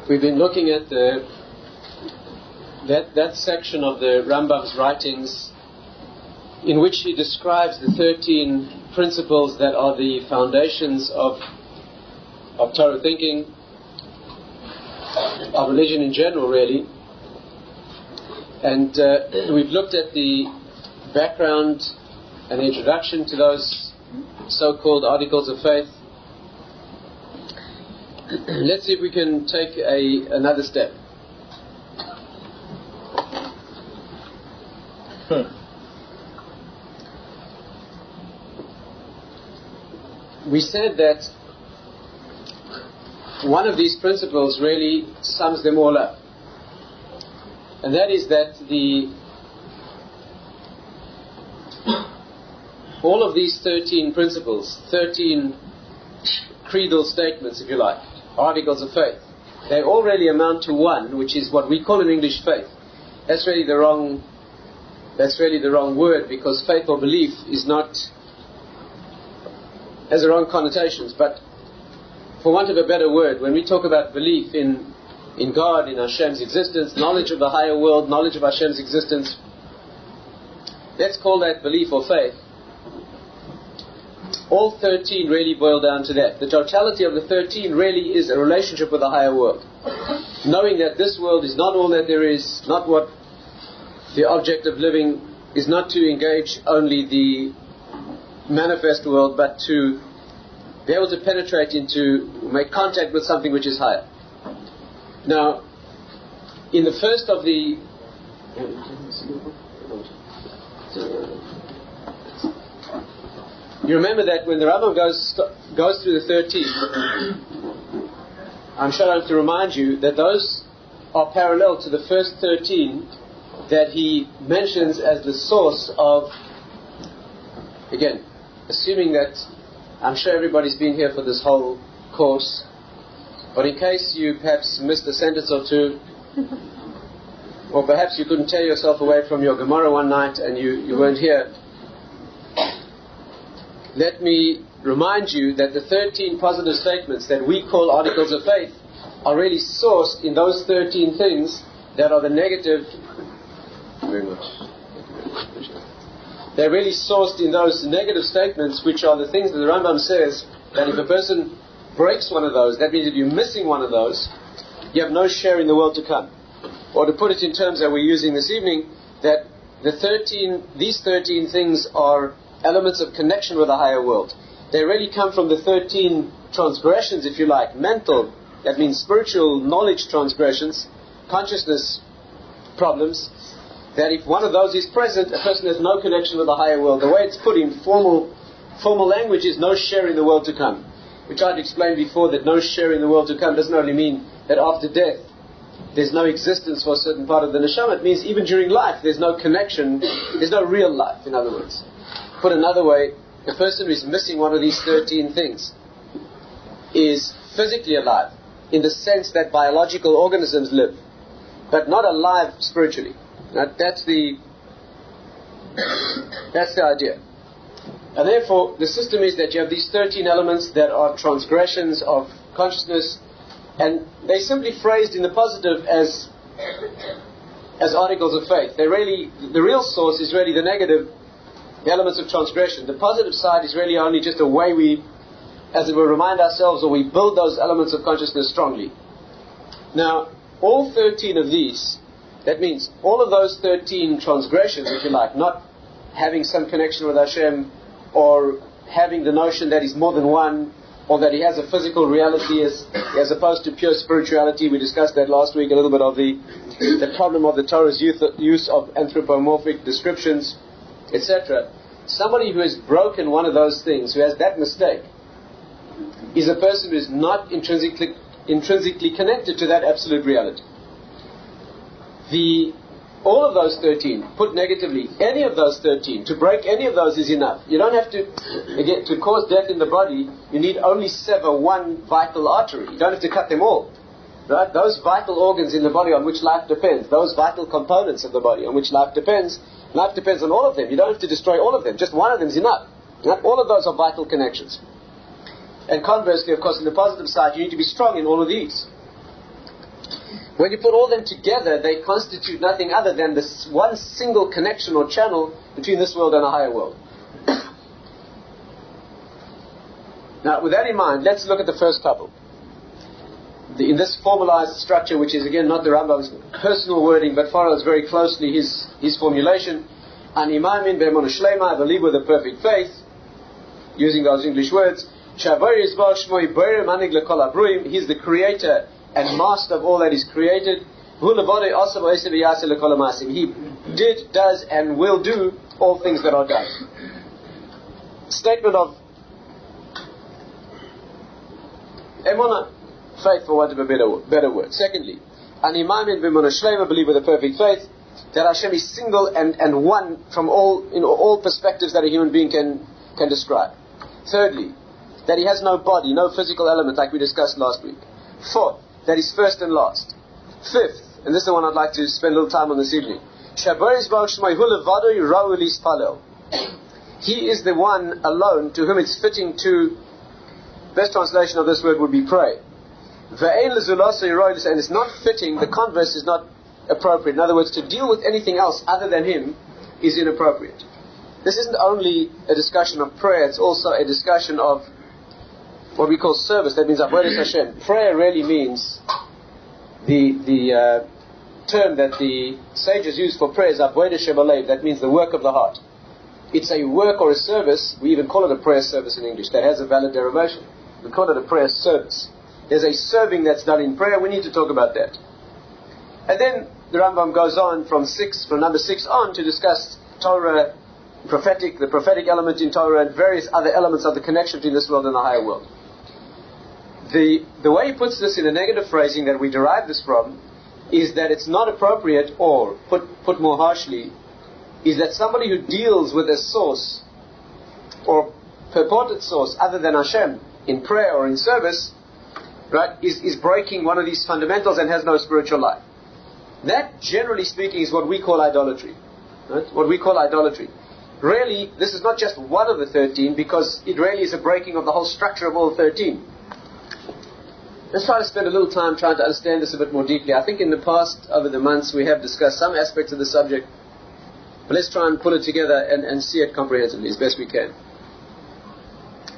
We've been looking at that section of the Rambam's writings in which he describes the 13 principles that are the foundations of Torah thinking, of religion in general, really. And we've looked at the background and the introduction to those so-called articles of faith. Let's see if we can take another step. We said that one of these principles really sums them all up, and that is that all of these 13 principles, 13 creedal statements, if you like, articles of faith, they all really amount to one, which is what we call in English faith. That's really the wrong word, because faith or belief has the wrong connotations. But for want of a better word, when we talk about belief in God, in Hashem's existence, knowledge of the higher world, knowledge of Hashem's existence, let's call that belief or faith. All 13 really boil down to that. The totality of the 13 really is a relationship with the higher world. Knowing that this world is not all that there is, not what the object of living is, not to engage only the manifest world, but to be able to penetrate into, make contact with something which is higher. Now, in the first of the... You remember that when the Rambam goes through the 13, I'm sure I have to remind you that those are parallel to the first 13 that he mentions as the source of, again, assuming that I'm sure everybody's been here for this whole course, but in case you perhaps missed a sentence or two, or perhaps you couldn't tear yourself away from your Gemara one night and you weren't here, let me remind you that the 13 positive statements that we call articles of faith are really sourced in those 13 things that are the negative. Very much. They're really sourced in those negative statements, which are the things that the Rambam says that if a person breaks one of those, that means that you're missing one of those, you have no share in the world to come. Or to put it in terms that we're using this evening, that these 13 things are elements of connection with the higher world. They really come from the 13 transgressions, if you like, mental, that means spiritual knowledge transgressions, consciousness problems, that if one of those is present, a person has no connection with the higher world. The way it's put in formal language is no share in the world to come. We tried to explain before that no share in the world to come doesn't only mean that after death there's no existence for a certain part of the neshama. It means even during life there's no connection, there's no real life, in other words. Put another way, a person who is missing one of these 13 things is physically alive, in the sense that biological organisms live, but not alive spiritually. Now, that's the idea. And therefore, the system is that you have these 13 elements that are transgressions of consciousness, and they're simply phrased in the positive as articles of faith. The real source is really the negative, the elements of transgression. The positive side is really only just a way we, as it were, remind ourselves, or we build those elements of consciousness strongly. Now, all 13 of these, that means all of those 13 transgressions, if you like, not having some connection with Hashem, or having the notion that He's more than one, or that He has a physical reality as opposed to pure spirituality. We discussed that last week, a little bit of the problem of the Torah's use of anthropomorphic descriptions, etc. Somebody who has broken one of those things, who has that mistake, is a person who is not intrinsically connected to that absolute reality. All of those 13, put negatively, any of those 13, to break any of those is enough. You don't have to, again, to cause death in the body, you need only sever one vital artery. You don't have to cut them all. Right? Those vital organs in the body on which life depends, those vital components of the body on which life depends on all of them. You don't have to destroy all of them. Just one of them is enough. Right? All of those are vital connections. And conversely, of course, in the positive side, you need to be strong in all of these. When you put all them together, they constitute nothing other than this one single connection or channel between this world and a higher world. Now, with that in mind, let's look at the first couple. In this formalized structure, which is again not the Rambam's personal wording, but follows very closely his formulation. An imamin be'emunah shlema, I believe with a perfect faith, using those English words. He's the creator and master of all that is created. He did, does, and will do all things that are done. Statement of emunah, faith, for want of a better word. Secondly, an imamin b'emunah shlema, believe with a perfect faith that Hashem is single and one from all perspectives that a human being can describe. Thirdly, that he has no body, no physical element, like we discussed last week. Fourth, that he's first and last. Fifth, and this is the one I'd like to spend a little time on this evening. He is the one alone to whom it's fitting to, best translation of this word would be pray. And it's not fitting, the converse is not appropriate. In other words, to deal with anything else other than him is inappropriate. This isn't only a discussion of prayer, it's also a discussion of what we call service. That means Avodas Hashem. Prayer really means the term that the sages use for prayer is Avodah Shebalev. That means the work of the heart. It's a work or a service. We even call it a prayer service in English. That has a valid derivation. We call it a prayer service. There's a serving that's done in prayer. We need to talk about that. And then the Rambam goes on from number 6 on to discuss Torah, the prophetic element in Torah, and various other elements of the connection between this world and the higher world. The way he puts this in a negative phrasing that we derive this from is that it's not appropriate, or put more harshly, is that somebody who deals with a source or purported source other than Hashem in prayer or in service, right, is breaking one of these fundamentals and has no spiritual life. That, generally speaking, is what we call idolatry. Right? What we call idolatry. Really, this is not just one of the 13, because it really is a breaking of the whole structure of all 13. Let's try to spend a little time trying to understand this a bit more deeply. I think in the past, over the months, we have discussed some aspects of the subject, but let's try and pull it together and see it comprehensively as best we can.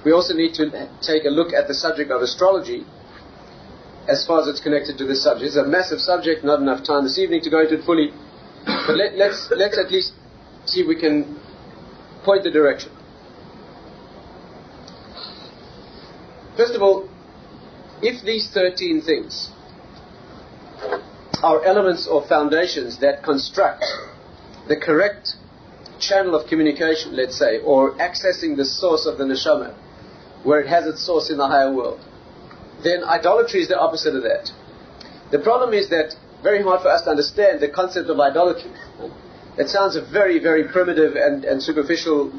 We also need to take a look at the subject of astrology as far as it's connected to this subject. It's a massive subject, not enough time this evening to go into it fully, but let's at least see if we can point the direction. First of all, if these 13 things are elements or foundations that construct the correct channel of communication, let's say, or accessing the source of the neshama, where it has its source in the higher world, then idolatry is the opposite of that. The problem is that very hard for us to understand the concept of idolatry. It sounds a very, very primitive and superficial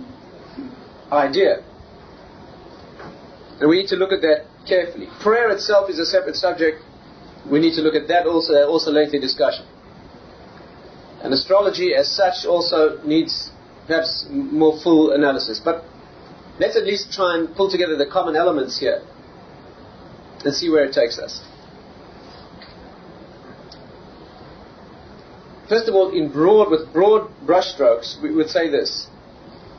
idea. And we need to look at that carefully. Prayer itself is a separate subject. We need to look at that also lengthy discussion. And astrology as such also needs perhaps more full analysis. But let's at least try and pull together the common elements here and see where it takes us. First of all, with broad brushstrokes, we would say this,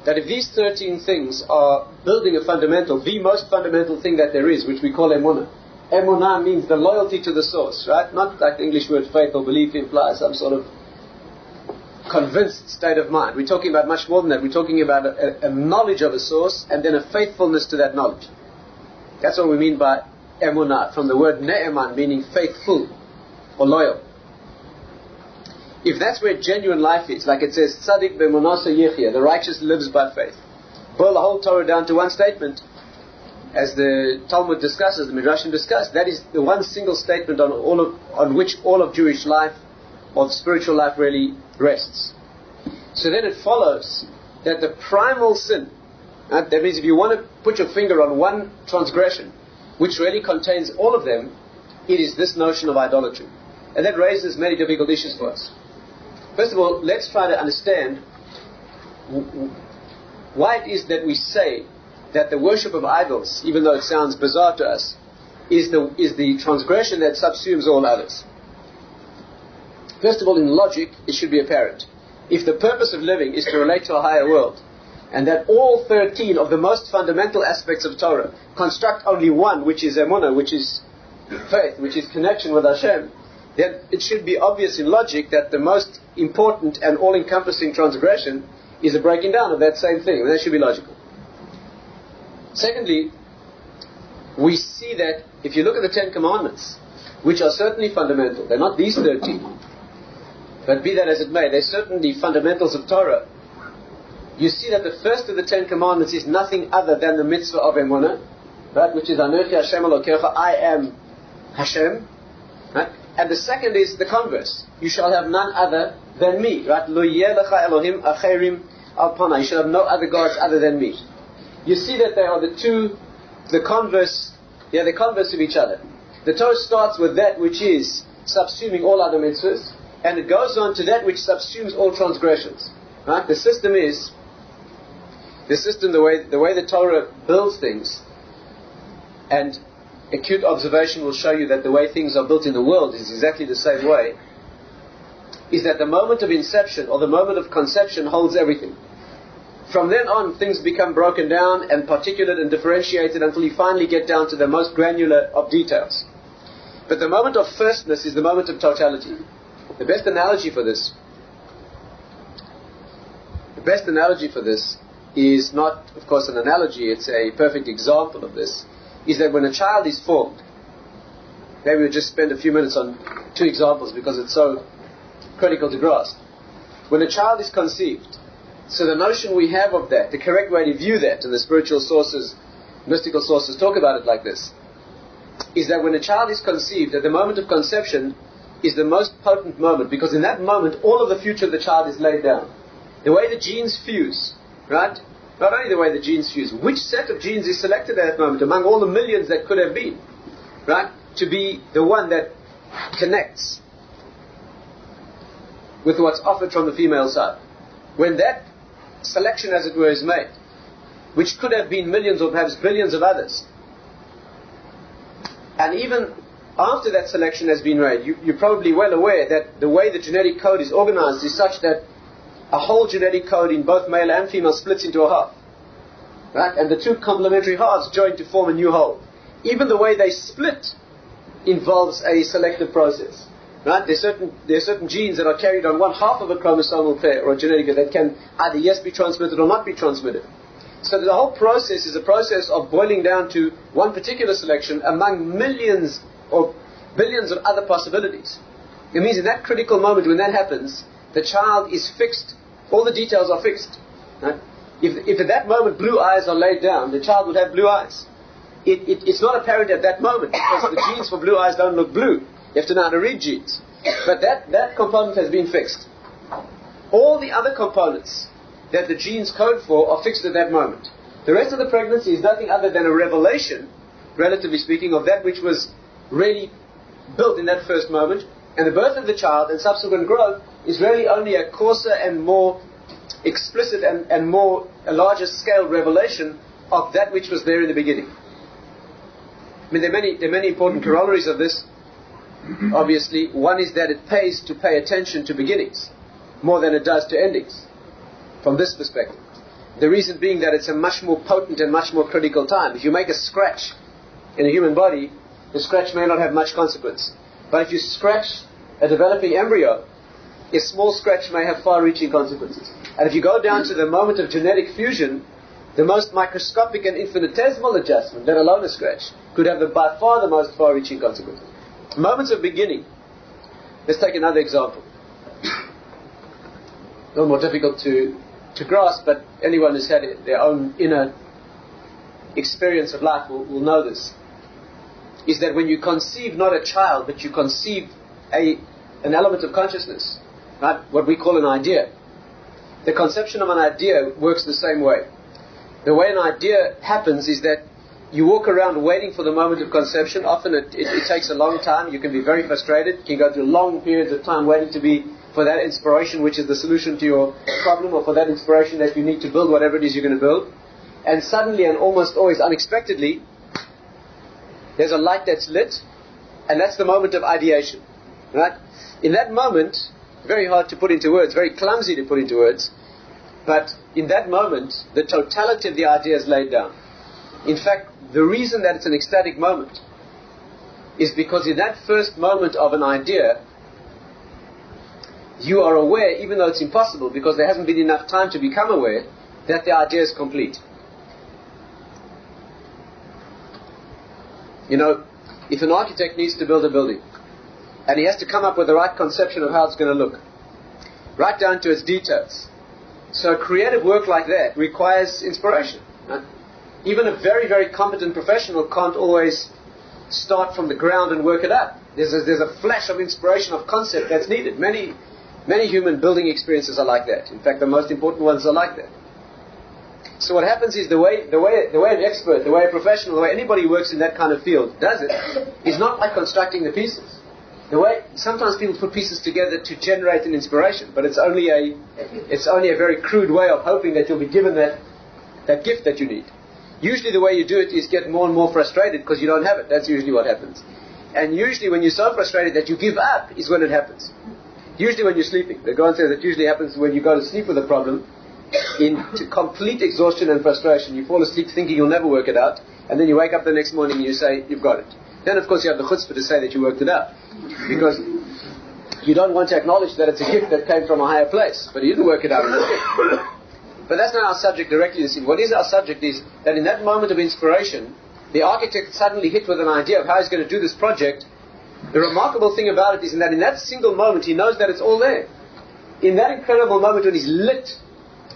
that if these 13 things are building a fundamental, the most fundamental thing that there is, which we call emunah. Emunah means the loyalty to the source, right? Not like the English word faith or belief implies some sort of convinced state of mind. We're talking about much more than that. We're talking about a knowledge of a source and then a faithfulness to that knowledge. That's what we mean by emunah, from the word ne'eman, meaning faithful or loyal. If that's where genuine life is, like it says, tzaddik b'emunasa yechia, the righteous lives by faith. Boil the whole Torah down to one statement, as the Talmud discusses, the Midrashim discuss. That is the one single statement on which all of Jewish life, or spiritual life, really rests. So then it follows that the primal sin, that means if you want to put your finger on one transgression, which really contains all of them, it is this notion of idolatry. And that raises many difficult issues for us. First of all, let's try to understand why it is that we say that the worship of idols, even though it sounds bizarre to us, is the transgression that subsumes all others. First of all, in logic, it should be apparent. If the purpose of living is to relate to a higher world, and that all 13 of the most fundamental aspects of Torah construct only one, which is emunah, which is faith, which is connection with Hashem, then it should be obvious in logic that the most important and all-encompassing transgression is a breaking down of that same thing, and that should be logical. Secondly, we see that if you look at the Ten Commandments, which are certainly fundamental, they're not these 13, but be that as it may, they're certainly fundamentals of Torah. You see that the first of the Ten Commandments is nothing other than the mitzvah of emunah, right, which is Anochi Hashem Elokecha, I am Hashem, right? And the second is the converse. You shall have none other than me, right? Lo yeh lecha Elohim acherim al panai. You shall have no other gods other than me. You see that they are the converse of each other. The Torah starts with that which is subsuming all other mitzvahs, and it goes on to that which subsumes all transgressions. Right? The system, the way the Torah builds things, and acute observation will show you that the way things are built in the world is exactly the same way, is that the moment of inception or the moment of conception holds everything. From then on, things become broken down and particulate and differentiated until you finally get down to the most granular of details. But the moment of firstness is the moment of totality. The best analogy for this is not, of course, an analogy, it's a perfect example of this, is that when a child is formed, maybe we'll just spend a few minutes on two examples because it's so critical to grasp. When a child is conceived, so the notion we have of that, the correct way to view that, and the spiritual sources, mystical sources talk about it like this, is that when a child is conceived, at the moment of conception is the most potent moment, because in that moment all of the future of the child is laid down. The way the genes fuse, right? Not only the way the genes fuse, which set of genes is selected at that moment among all the millions that could have been, right? To be the one that connects with what's offered from the female side. When that selection, as it were, is made, which could have been millions or perhaps billions of others, and even after that selection has been made, you're probably well aware that the way the genetic code is organized is such that a whole genetic code in both male and female splits into a half, right? And the two complementary halves join to form a new whole. Even the way they split involves a selective process, right? There are certain genes that are carried on one half of a chromosomal pair or a genetic that can either yes be transmitted or not be transmitted. So the whole process is a process of boiling down to one particular selection among millions or billions of other possibilities. It means in that critical moment when that happens, the child is fixed, all the details are fixed. Right? If at that moment blue eyes are laid down, the child would have blue eyes. It's not apparent at that moment because the genes for blue eyes don't look blue. You have to know how to read genes. But that component has been fixed. All the other components that the genes code for are fixed at that moment. The rest of the pregnancy is nothing other than a revelation, relatively speaking, of that which was really built in that first moment. And the birth of the child and subsequent growth is really only a coarser and more explicit and more a larger scale revelation of that which was there in the beginning. I mean, there are many important corollaries of this. Obviously, one is that it pays to pay attention to beginnings more than it does to endings, from this perspective. The reason being that it's a much more potent and much more critical time. If you make a scratch in a human body, the scratch may not have much consequence. But if you scratch a developing embryo, a small scratch may have far-reaching consequences. And if you go down to the moment of genetic fusion, the most microscopic and infinitesimal adjustment, let alone a scratch, could have by far the most far-reaching consequences. Moments of beginning. Let's take another example. A little more difficult to grasp, but anyone who's had their own inner experience of life will know this. Is that when you conceive not a child, but you conceive an element of consciousness, right? What we call an idea. The conception of an idea works the same way. The way an idea happens is that you walk around waiting for the moment of conception. Often it takes a long time. You can be very frustrated. You can go through long periods of time waiting for that inspiration which is the solution to your problem, or for that inspiration that you need to build whatever it is you're going to build. And suddenly and almost always unexpectedly, there's a light that's lit, and that's the moment of ideation. Right? In that moment, very hard to put into words, very clumsy to put into words, but in that moment, the totality of the idea is laid down. In fact, the reason that it's an ecstatic moment is because in that first moment of an idea, you are aware, even though it's impossible, because there hasn't been enough time to become aware, that the idea is complete. You know, if an architect needs to build a building, and he has to come up with the right conception of how it's going to look, right down to its details. So creative work like that requires inspiration. Right? Even a very, very competent professional can't always start from the ground and work it up. There's a flash of inspiration, of concept that's needed. Many human building experiences are like that. In fact, the most important ones are like that. So what happens is the way an expert, the way a professional, the way anybody who works in that kind of field does it, is not by constructing the pieces. The way sometimes people put pieces together to generate an inspiration, but it's only a very crude way of hoping that you'll be given that gift that you need. Usually the way you do it is get more and more frustrated because you don't have it. That's usually what happens. And usually when you're so frustrated that you give up is when it happens. Usually when you're sleeping. The Quran says it usually happens when you go to sleep with a problem into complete exhaustion and frustration. You fall asleep thinking you'll never work it out, and then you wake up the next morning and you say, you've got it. Then of course you have the chutzpah to say that you worked it out. Because you don't want to acknowledge that it's a gift that came from a higher place. But you didn't work it out. But that's not our subject directly this evening. What is our subject is that in that moment of inspiration, the architect suddenly hit with an idea of how he's going to do this project. The remarkable thing about it is that in that single moment he knows that it's all there. In that incredible moment when he's lit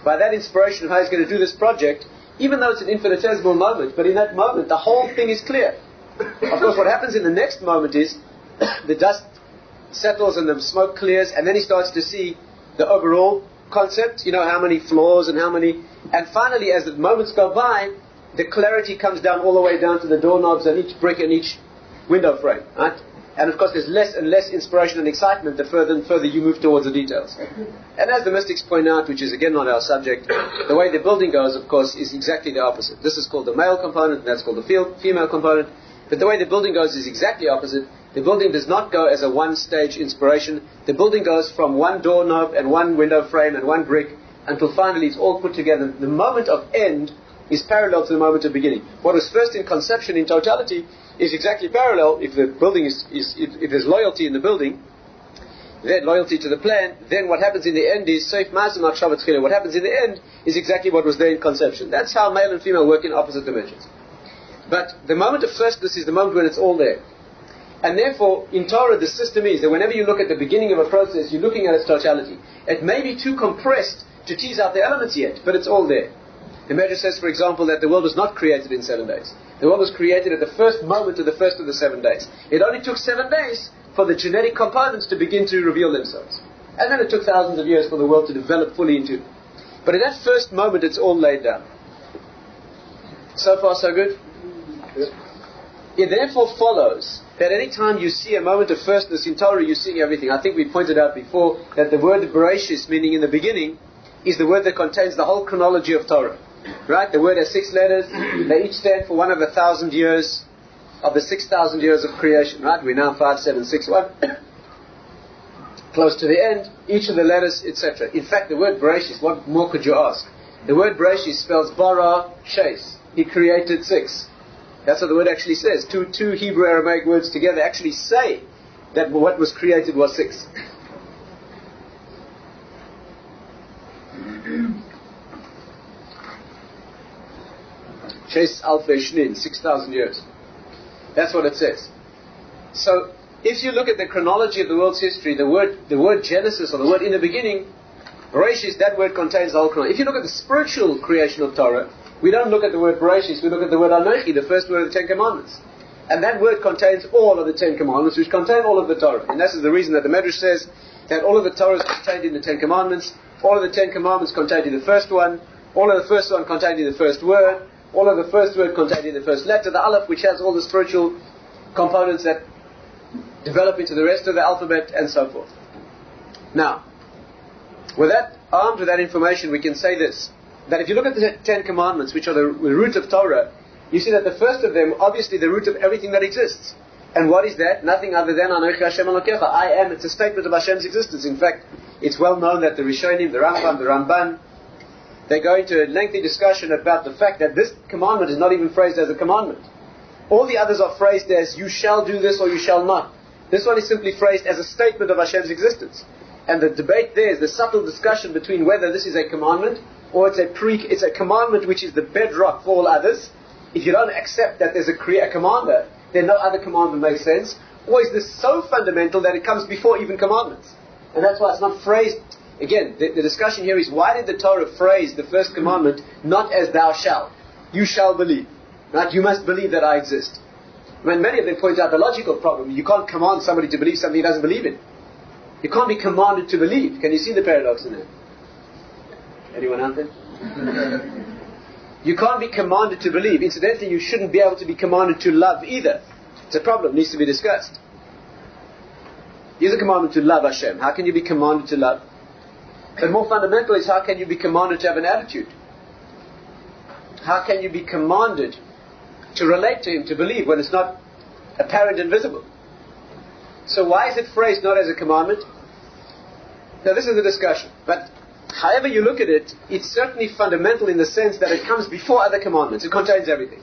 by that inspiration of how he's going to do this project, even though it's an infinitesimal moment, but in that moment the whole thing is clear. Of course what happens in the next moment is the dust settles and the smoke clears, and then he starts to see the overall concept, how many floors and and finally as the moments go by, the clarity comes down all the way down to the doorknobs and each brick and each window frame, right? And of course there's less and less inspiration and excitement the further and further you move towards the details. And as the mystics point out, which is again not our subject, the way the building goes, of course, is exactly the opposite. This is called the male component, and that's called the female component. But the way the building goes is exactly opposite. The building does not go as a one-stage inspiration. The building goes from one doorknob and one window frame and one brick until finally it's all put together. The moment of end is parallel to the moment of beginning. What was first in conception in totality is exactly parallel. If the building if there's loyalty in the building, then loyalty to the plan, then what happens in the end is what happens in the end is exactly what was there in conception. That's how male and female work in opposite dimensions. But the moment of firstness is the moment when it's all there. And therefore, in Torah, the system is that whenever you look at the beginning of a process, you're looking at its totality. It may be too compressed to tease out the elements yet, but it's all there. The Medrash says, for example, that the world was not created in 7 days. The world was created at the first moment of the first of the 7 days. It only took 7 days for the genetic components to begin to reveal themselves. And then it took thousands of years for the world to develop fully into. But in that first moment, it's all laid down. So far, so good? It therefore follows that any time you see a moment of firstness in Torah, you're seeing everything. I think we pointed out before that the word Bereshis, meaning in the beginning, is the word that contains the whole chronology of Torah. Right? The word has 6 letters. They each stand for one of 1,000 years of the 6,000 years of creation. Right? We're now 5, 7, 6, 1. Close to the end, each of the letters, etc. In fact, the word Bereshis, what more could you ask? The word Bereshis spells bara, shais. He created 6. That's what the word actually says. Two Hebrew Aramaic words together actually say that what was created was 6. Sheis Alfei Shnin, 6,000 years. That's what it says. So, if you look at the chronology of the world's history, the word Genesis, or the word in the beginning, Bereshis, that word contains the whole chronology. If you look at the spiritual creation of Torah, we don't look at the word Bereshis, we look at the word Anochi, the first word of the 10 Commandments. And that word contains all of the 10 Commandments, which contain all of the Torah. And this is the reason that the Medrash says that all of the Torah is contained in the 10 Commandments, all of the 10 Commandments contained in the first one, all of the first one contained in the first word, all of the first word contained in the first letter, the Aleph, which has all the spiritual components that develop into the rest of the alphabet, and so forth. Now, armed with that information, we can say this, that if you look at the 10 Commandments, which are the root of Torah, you see that the first of them, obviously the root of everything that exists. And what is that? Nothing other than Anochi Hashem Elokecha. I am. It's a statement of Hashem's existence. In fact, it's well known that the Rishonim, the Rambam, the Ramban, they go into a lengthy discussion about the fact that this commandment is not even phrased as a commandment. All the others are phrased as you shall do this or you shall not. This one is simply phrased as a statement of Hashem's existence. And the debate there is the subtle discussion between whether this is a commandment or it's a commandment which is the bedrock for all others. If you don't accept that there's a commander, then no other commandment makes sense. Or is this so fundamental that it comes before even commandments? And that's why it's not phrased. Again, the discussion here is, why did the Torah phrase the first commandment not as thou shalt? You shall believe. Right? You must believe that I exist. When many of them point out the logical problem. You can't command somebody to believe something he doesn't believe in. You can't be commanded to believe. Can you see the paradox in that? Anyone out there? You can't be commanded to believe. Incidentally, you shouldn't be able to be commanded to love either. It's a problem. It needs to be discussed. Here's a commandment to love Hashem. How can you be commanded to love? But more fundamental is, how can you be commanded to have an attitude? How can you be commanded to relate to Him, to believe, when it's not apparent and visible? So why is it phrased not as a commandment? Now this is the discussion. But however you look at it, it's certainly fundamental in the sense that it comes before other commandments. It contains everything.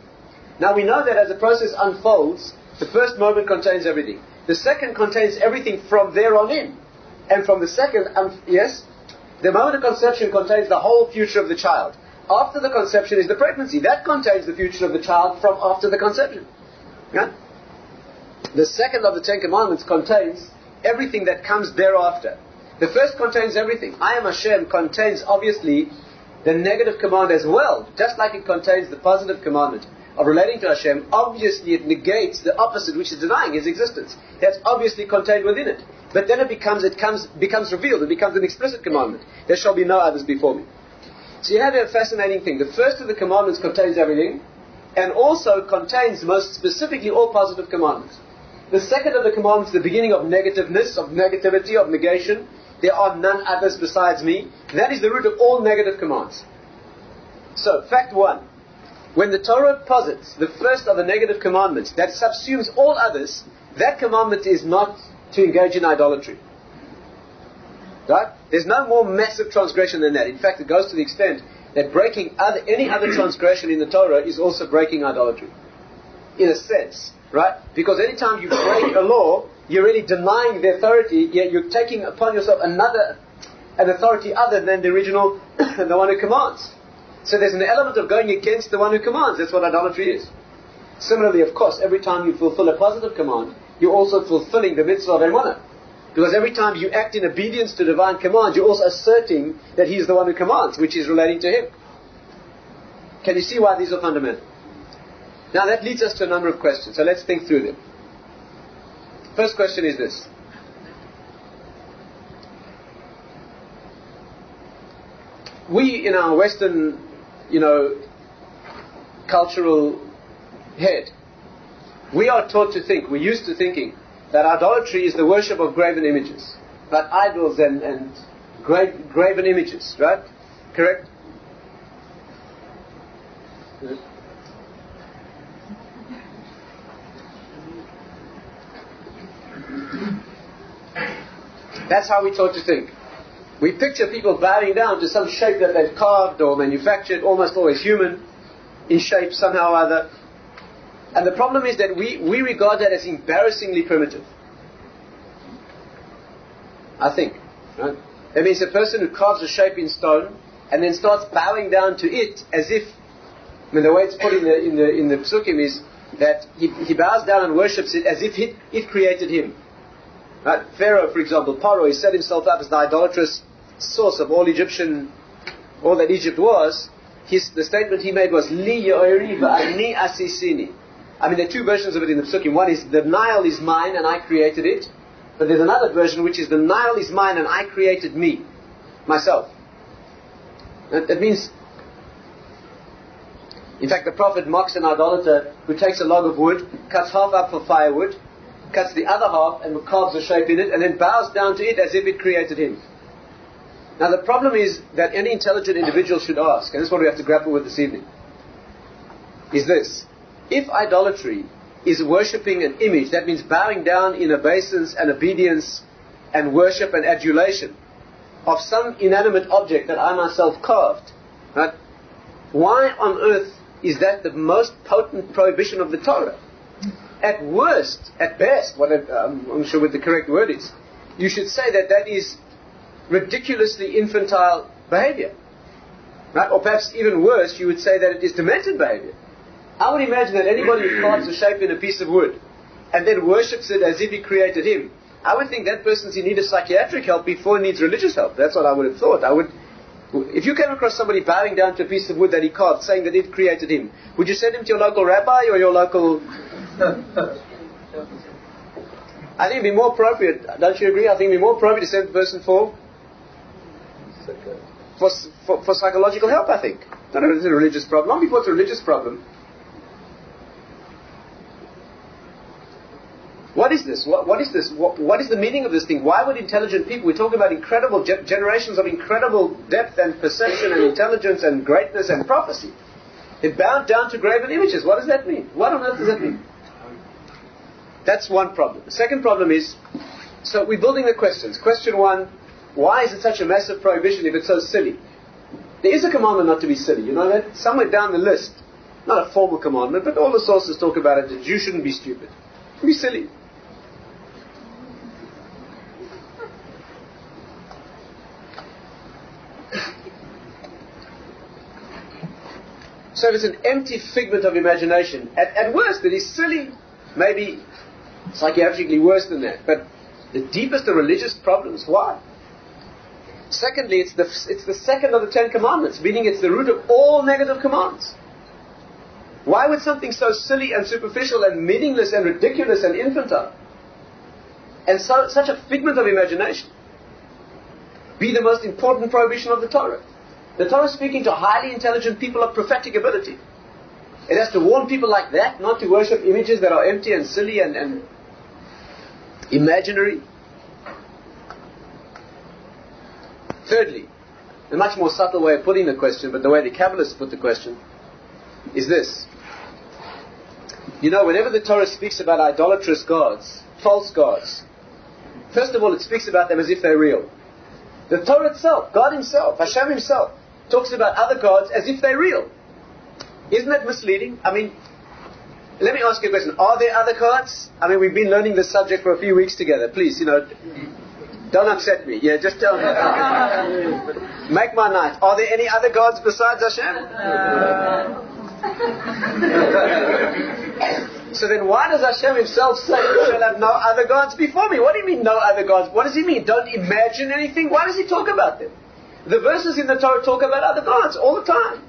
Now we know that as the process unfolds, the first moment contains everything. The second contains everything from there on in. And from the second, the moment of conception contains the whole future of the child. After the conception is the pregnancy. That contains the future of the child from after the conception. Yeah? The second of the Ten Commandments contains everything that comes thereafter. The first contains everything. I am Hashem contains, obviously, the negative command as well. Just like it contains the positive commandment of relating to Hashem, obviously it negates the opposite, which is denying His existence. That's obviously contained within it. But then it becomes revealed. It becomes an explicit commandment. There shall be no others before me. So you have a fascinating thing. The first of the commandments contains everything, and also contains, most specifically, all positive commandments. The second of the commandments, the beginning of negativeness, of negativity, of negation. There are none others besides me. That is the root of all negative commands. So, fact one. When the Torah posits the first of the negative commandments that subsumes all others, that commandment is not to engage in idolatry. Right? There's no more massive transgression than that. In fact, it goes to the extent that breaking any other transgression in the Torah is also breaking idolatry. In a sense. Right? Because any time you break a law, you're really denying the authority, yet you're taking upon yourself an authority other than the original, the one who commands. So there's an element of going against the one who commands. That's what idolatry is. Similarly, of course, every time you fulfill a positive command, you're also fulfilling the mitzvah of emunah. Because every time you act in obedience to divine command, you're also asserting that He is the one who commands, which is relating to Him. Can you see why these are fundamental? Now that leads us to a number of questions, so let's think through them. First question is this. We, in our Western, cultural head, we are taught to think, we're used to thinking, that idolatry is the worship of graven images. Right? Idols and graven images, right? Correct? Good. That's how we're taught to think. We picture people bowing down to some shape that they've carved or manufactured, almost always human, in shape somehow or other. And the problem is that we regard that as embarrassingly primitive. I think. Right? That means a person who carves a shape in stone and then starts bowing down to it as if, the way it's put in the psukim is that he bows down and worships it as if it created him. Right? Pharaoh, for example, Paro, he set himself up as the idolatrous source of all that Egypt was. The statement he made was, Li yo'eri v'ani asisini. There are two versions of it in the psukim. One is, the Nile is mine and I created it. But there's another version which is, the Nile is mine and I created me, myself. That means, in fact, the Prophet mocks an idolater who takes a log of wood, cuts half up for firewood, cuts the other half and carves a shape in it, and then bows down to it as if it created him. Now the problem is that any intelligent individual should ask, and this is what we have to grapple with this evening, is this: if idolatry is worshipping an image, that means bowing down in obeisance and obedience and worship and adulation of some inanimate object that I myself carved, right? Why on earth is that the most potent prohibition of the Torah? At worst, at best, I'm not sure what the correct word is, you should say that that is ridiculously infantile behavior. Right? Or perhaps even worse, you would say that it is demented behavior. I would imagine that anybody who carves a shape in a piece of wood and then worships it as if he created him, I would think that person's in need of psychiatric help before he needs religious help. That's what I would have thought. If you came across somebody bowing down to a piece of wood that he carved, saying that it created him, would you send him to your local rabbi or your local... I think it'd be more appropriate, don't you agree? I think it'd be more appropriate to send the person for psychological help, I think. I don't know if it's a religious problem. Long before it's a religious problem. What is this? What is this? What is the meaning of this thing? Why would intelligent people, we're talking about incredible generations of incredible depth and perception and intelligence and greatness and prophecy, they bowed down to graven images. What does that mean? What on earth does that mean? That's one problem. The second problem is, so we're building the questions. Question one, why is it such a massive prohibition if it's so silly? There is a commandment not to be silly, you know that? Somewhere down the list. Not a formal commandment, but all the sources talk about it, that you shouldn't be stupid. Be silly. So if it's an empty figment of imagination, at worst it is silly, maybe psychiatrically worse than that, but the deepest of religious problems, why? Secondly, it's the second of the 10 commandments, meaning it's the root of all negative commands. Why would something so silly and superficial and meaningless and ridiculous and infantile and such a figment of imagination be the most important prohibition of the Torah? The Torah is speaking to highly intelligent people of prophetic ability. It has to warn people like that not to worship images that are empty and silly and imaginary. Thirdly, a much more subtle way of putting the question, but the way the Kabbalists put the question, is this. You know, whenever the Torah speaks about idolatrous gods, false gods, first of all it speaks about them as if they're real. The Torah itself, God Himself, Hashem Himself, talks about other gods as if they're real. Isn't that misleading? I mean, let me ask you a question. Are there other gods? I mean, we've been learning this subject for a few weeks together. Please, don't upset me. Yeah, just tell me. Make my night. Are there any other gods besides Hashem? So then why does Hashem Himself say, you shall have no other gods before me? What do you mean, no other gods? What does He mean? Don't imagine anything? Why does He talk about them? The verses in the Torah talk about other gods all the time.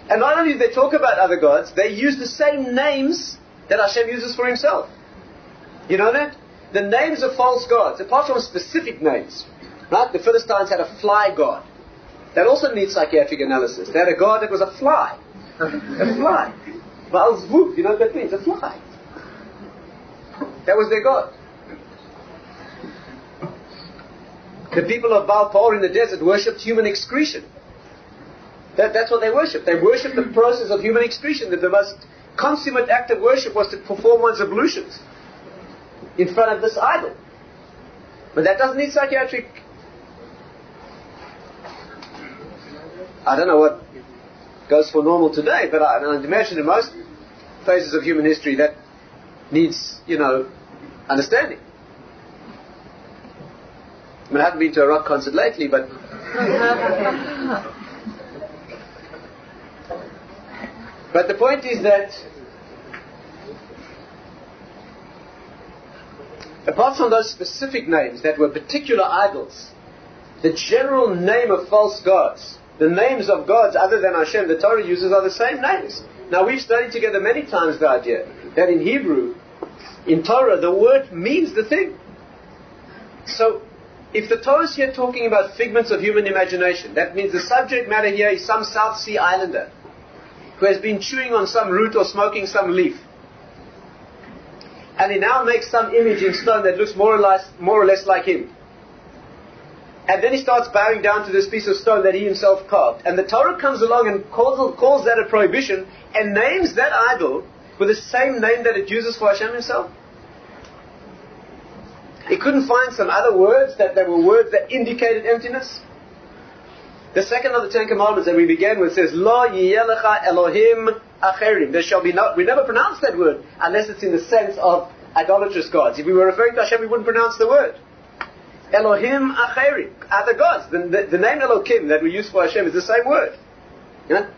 And not only do they talk about other gods, they use the same names that Hashem uses for Himself. You know that? The names of false gods, apart from specific names, right? The Philistines had a fly god. That also needs psychiatric analysis. They had a god that was a fly. A fly. Baal's Vuk, you know what that means? A fly. That was their god. The people of Baal Peor in the desert worshipped human excretion. That's what they worshipped. They worshipped the process of human excretion. That the most consummate act of worship was to perform one's ablutions in front of this idol. But that doesn't need psychiatric... I don't know what goes for normal today, but I imagine in most phases of human history that needs, understanding. I mean, I haven't been to a rock concert lately, but... But the point is that apart from those specific names that were particular idols, the general name of false gods, the names of gods other than Hashem the Torah uses are the same names. Now we've studied together many times the idea that in Hebrew, in Torah, the word means the thing. So, if the Torah is here talking about figments of human imagination, that means the subject matter here is some South Sea islander who has been chewing on some root or smoking some leaf. And he now makes some image in stone that looks more or less like him. And then he starts bowing down to this piece of stone that he himself carved. And the Torah comes along and calls that a prohibition and names that idol with the same name that it uses for Hashem himself? It couldn't find some other words that were words that indicated emptiness? The second of the Ten Commandments that we began with says, Lo yiyelecha Elohim acherim. There shall be no, we never pronounce that word unless it's in the sense of idolatrous gods. If we were referring to Hashem, we wouldn't pronounce the word. Elohim acherim, other gods. The name Elohim that we use for Hashem is the same word. You know?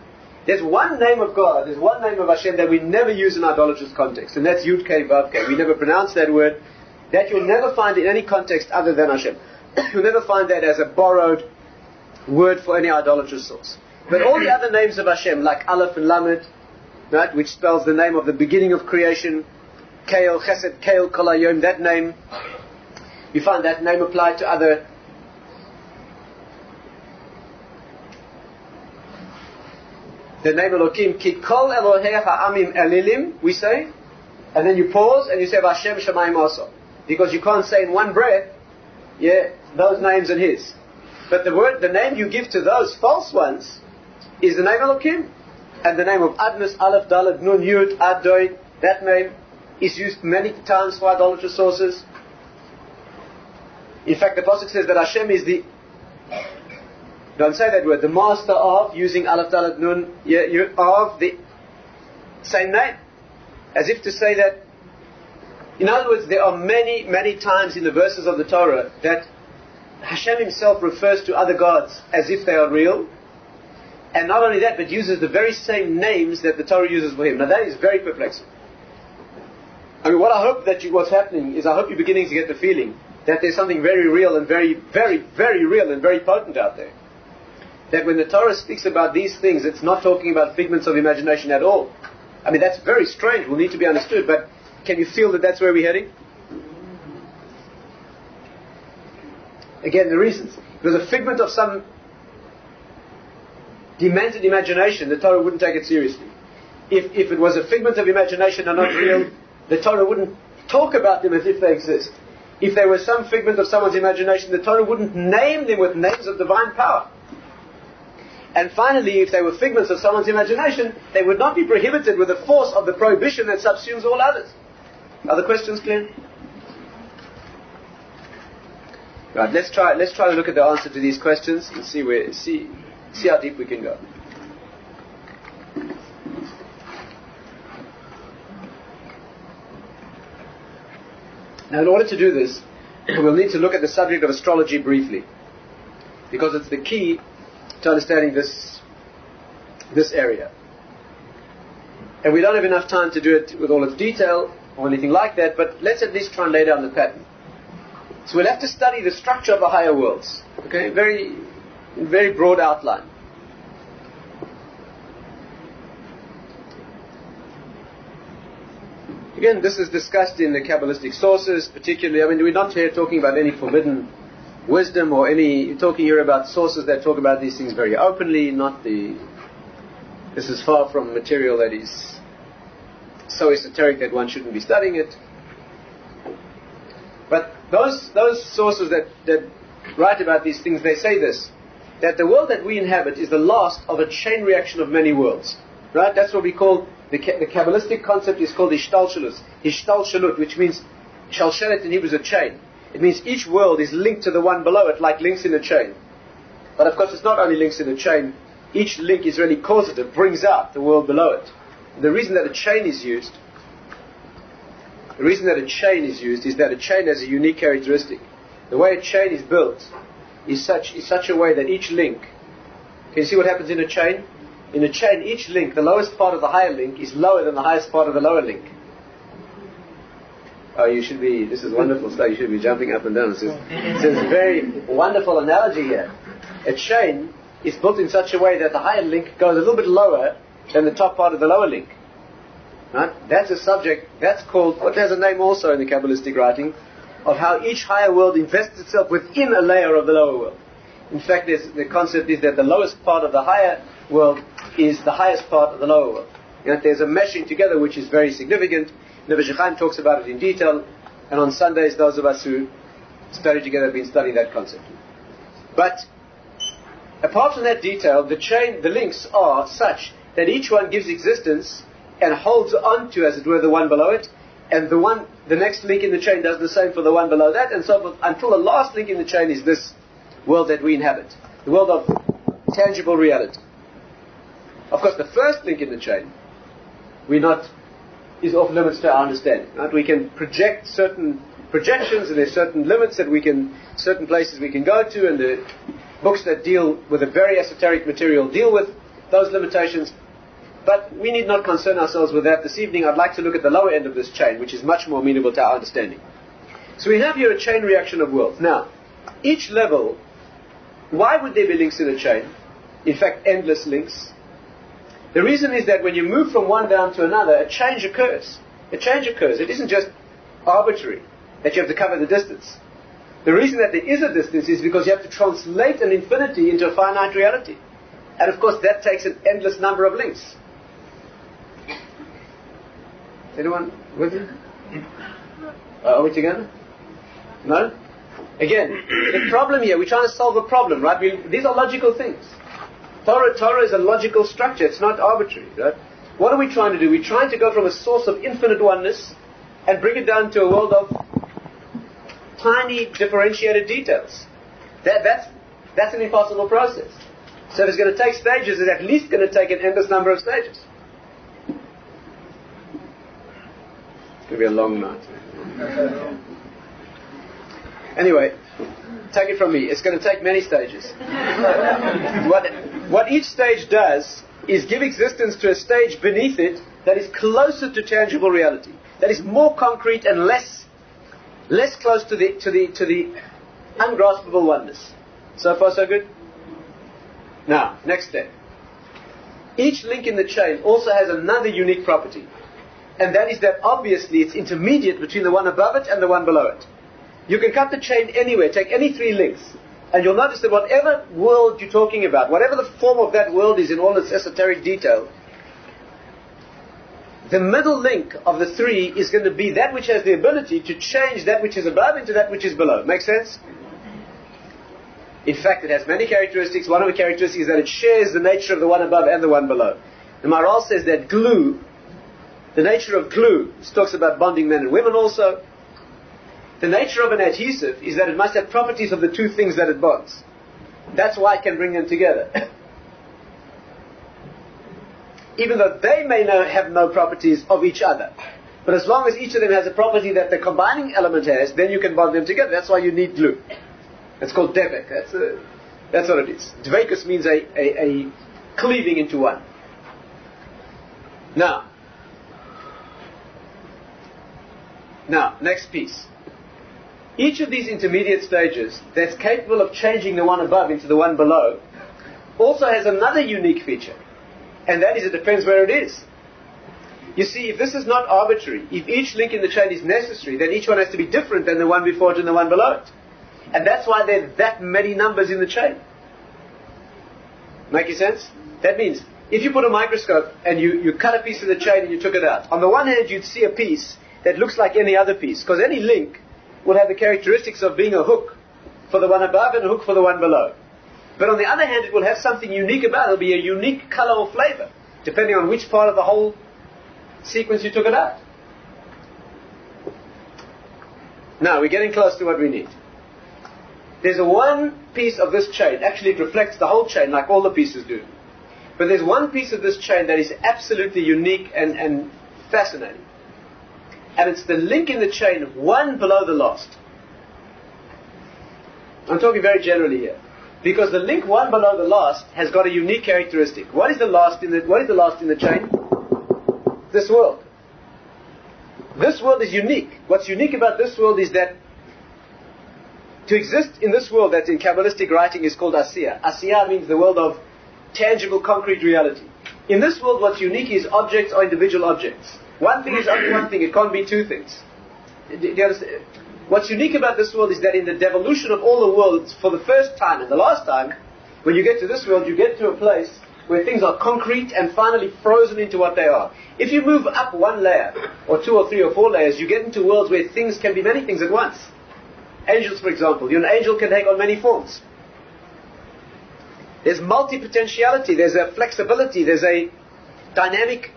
There's one name of God, there's one name of Hashem that we never use in idolatrous context, and that's Yud Kei Vav Kei. We never pronounce that word. That you'll never find in any context other than Hashem. You'll never find that as a borrowed word for any idolatrous source. But all the other names of Hashem, like Aleph and Lamed, right, which spells the name of the beginning of creation, Keil, Chesed, Keil, Kol Hayom, that name, you find that name applied to other. The name Elohim, Ki Kol Elohei Ha'amim Elilim, we say, and then you pause and you say Hashem Shamayim also. Because you can't say in one breath, those names and his. But the name you give to those false ones is the name Elohim. And the name of Adnus, Aleph, Dalet, Nun, Yud, Ad, Doi, that name is used many times for idolatrous sources. In fact, the Pasuk says that Hashem is the, don't say that word, the master of, using Aleph, Dalet, Nun, of the same name. As if to say that, in other words, there are many, many times in the verses of the Torah that Hashem himself refers to other gods as if they are real. And not only that, but uses the very same names that the Torah uses for him. Now that is very perplexing. I mean, what I hope that what's happening is I hope you're beginning to get the feeling that there's something very real and very, very, very real and very potent out there. That when the Torah speaks about these things, it's not talking about figments of imagination at all. I mean, that's very strange, will need to be understood, but can you feel that that's where we're heading? Again, the reasons. If it was a figment of some demented imagination, the Torah wouldn't take it seriously. If it was a figment of imagination and not real, the Torah wouldn't talk about them as if they exist. If there was some figment of someone's imagination, the Torah wouldn't name them with names of divine power. And finally, if they were figments of someone's imagination, they would not be prohibited with the force of the prohibition that subsumes all others. Are the questions clear? Right, let's try to look at the answer to these questions and see how deep we can go. Now, in order to do this, we'll need to look at the subject of astrology briefly, because it's the key to understanding this area. And we don't have enough time to do it with all its detail or anything like that, but let's at least try and lay down the pattern. So we'll have to study the structure of the higher worlds, okay, in very broad outline. Again, this is discussed in the Kabbalistic sources, particularly. I mean, we're not here talking about any forbidden wisdom or any. Talking here about sources that talk about these things very openly. This is far from material that is so esoteric that one shouldn't be studying it. But those sources that write about these things, they say this, that the world that we inhabit is the last of a chain reaction of many worlds. Right? That's what we call, the Kabbalistic concept is called Ishtalshalut, which means, Shalshelet in Hebrew is a chain. It means each world is linked to the one below it, like links in a chain. But of course it's not only links in a chain, each link is really causative, brings out the world below it. The reason that a chain is used is that a chain has a unique characteristic. The way a chain is built is such a way that each link, can you see what happens in a chain? In a chain, each link, the lowest part of the higher link is lower than the highest part of the lower link. Oh, this is wonderful stuff, you should be jumping up and down. It's a very wonderful analogy here. A chain is built in such a way that the higher link goes a little bit lower than the top part of the lower link. Right? That's a subject, that's called, what has a name also in the Kabbalistic writing, of how each higher world invests itself within a layer of the lower world. In fact, the concept is that the lowest part of the higher world is the highest part of the lower world. There's a meshing together which is very significant. Rabbi Dr. talks about it in detail, and on Sundays those of us who study together have been studying that concept. But apart from that detail, the links are such that each one gives existence and holds on to, as it were, the one below it, and the next link in the chain does the same for the one below that, and so forth, until the last link in the chain is this world that we inhabit, the world of tangible reality. Of course, the first link in the chain, is off limits to our understanding. Right? We can project certain projections, and there's certain limits that certain places we can go to, and the books that deal with a very esoteric material deal with those limitations. But we need not concern ourselves with that. This evening I'd like to look at the lower end of this chain, which is much more amenable to our understanding. So we have here a chain reaction of worlds. Now, each level, why would there be links in a chain? In fact, endless links. The reason is that when you move from one down to another, a change occurs. A change occurs. It isn't just arbitrary that you have to cover the distance. The reason that there is a distance is because you have to translate an infinity into a finite reality. And of course that takes an endless number of links. Anyone with me? Are we together? No? Again, the problem here, we're trying to solve a problem, right? These are logical things. Torah is a logical structure, it's not arbitrary, right? What are we trying to do? We're trying to go from a source of infinite oneness and bring it down to a world of tiny differentiated details. That's an impossible process. So if it's going to take stages, it's at least going to take an endless number of stages. It's going to be a long night. Anyway, take it from me. It's going to take many stages. What each stage does is give existence to a stage beneath it that is closer to tangible reality, that is more concrete and less close to the ungraspable oneness. So far, so good? Now, next step. Each link in the chain also has another unique property, and that is that obviously it's intermediate between the one above it and the one below it. You can cut the chain anywhere, take any three links, and you'll notice that whatever world you're talking about, whatever the form of that world is in all its esoteric detail, the middle link of the three is going to be that which has the ability to change that which is above into that which is below. Make sense? In fact, it has many characteristics. One of the characteristics is that it shares the nature of the one above and the one below. The Maharal says that glue, the nature of glue, this talks about bonding men and women also. The nature of an adhesive is that it must have properties of the two things that it bonds. That's why it can bring them together. Even though they may have no properties of each other. But as long as each of them has a property that the combining element has, then you can bond them together. That's why you need glue. It's called devek. That's what it is. Dvekus means a cleaving into one. Now, next piece. Each of these intermediate stages that's capable of changing the one above into the one below also has another unique feature. And that is, it depends where it is. You see, if this is not arbitrary, if each link in the chain is necessary, then each one has to be different than the one before it and the one below it. And that's why there are that many numbers in the chain. Make sense? That means, if you put a microscope and you cut a piece of the chain and you took it out, on the one hand you'd see a piece that looks like any other piece, because any link will have the characteristics of being a hook for the one above and a hook for the one below. But on the other hand, it will have something unique about it. It will be a unique color or flavor, depending on which part of the whole sequence you took it out. Now, we're getting close to what we need. There's one piece of this chain, actually it reflects the whole chain like all the pieces do. But there's one piece of this chain that is absolutely unique and fascinating. And it's the link in the chain, one below the last. I'm talking very generally here. Because the link one below the last has got a unique characteristic. What is the last in the chain? This world. This world is unique. What's unique about this world is that to exist in this world that in Kabbalistic writing is called Asiya. Asiya means the world of tangible, concrete reality. In this world, what's unique is objects or individual objects. One thing is only one thing. It can't be two things. Do you understand? What's unique about this world is that in the devolution of all the worlds, for the first time and the last time, when you get to this world, you get to a place where things are concrete and finally frozen into what they are. If you move up one layer, or two or three or four layers, you get into worlds where things can be many things at once. Angels, for example. An angel can take on many forms. There's multi-potentiality, there's a flexibility, there's a dynamic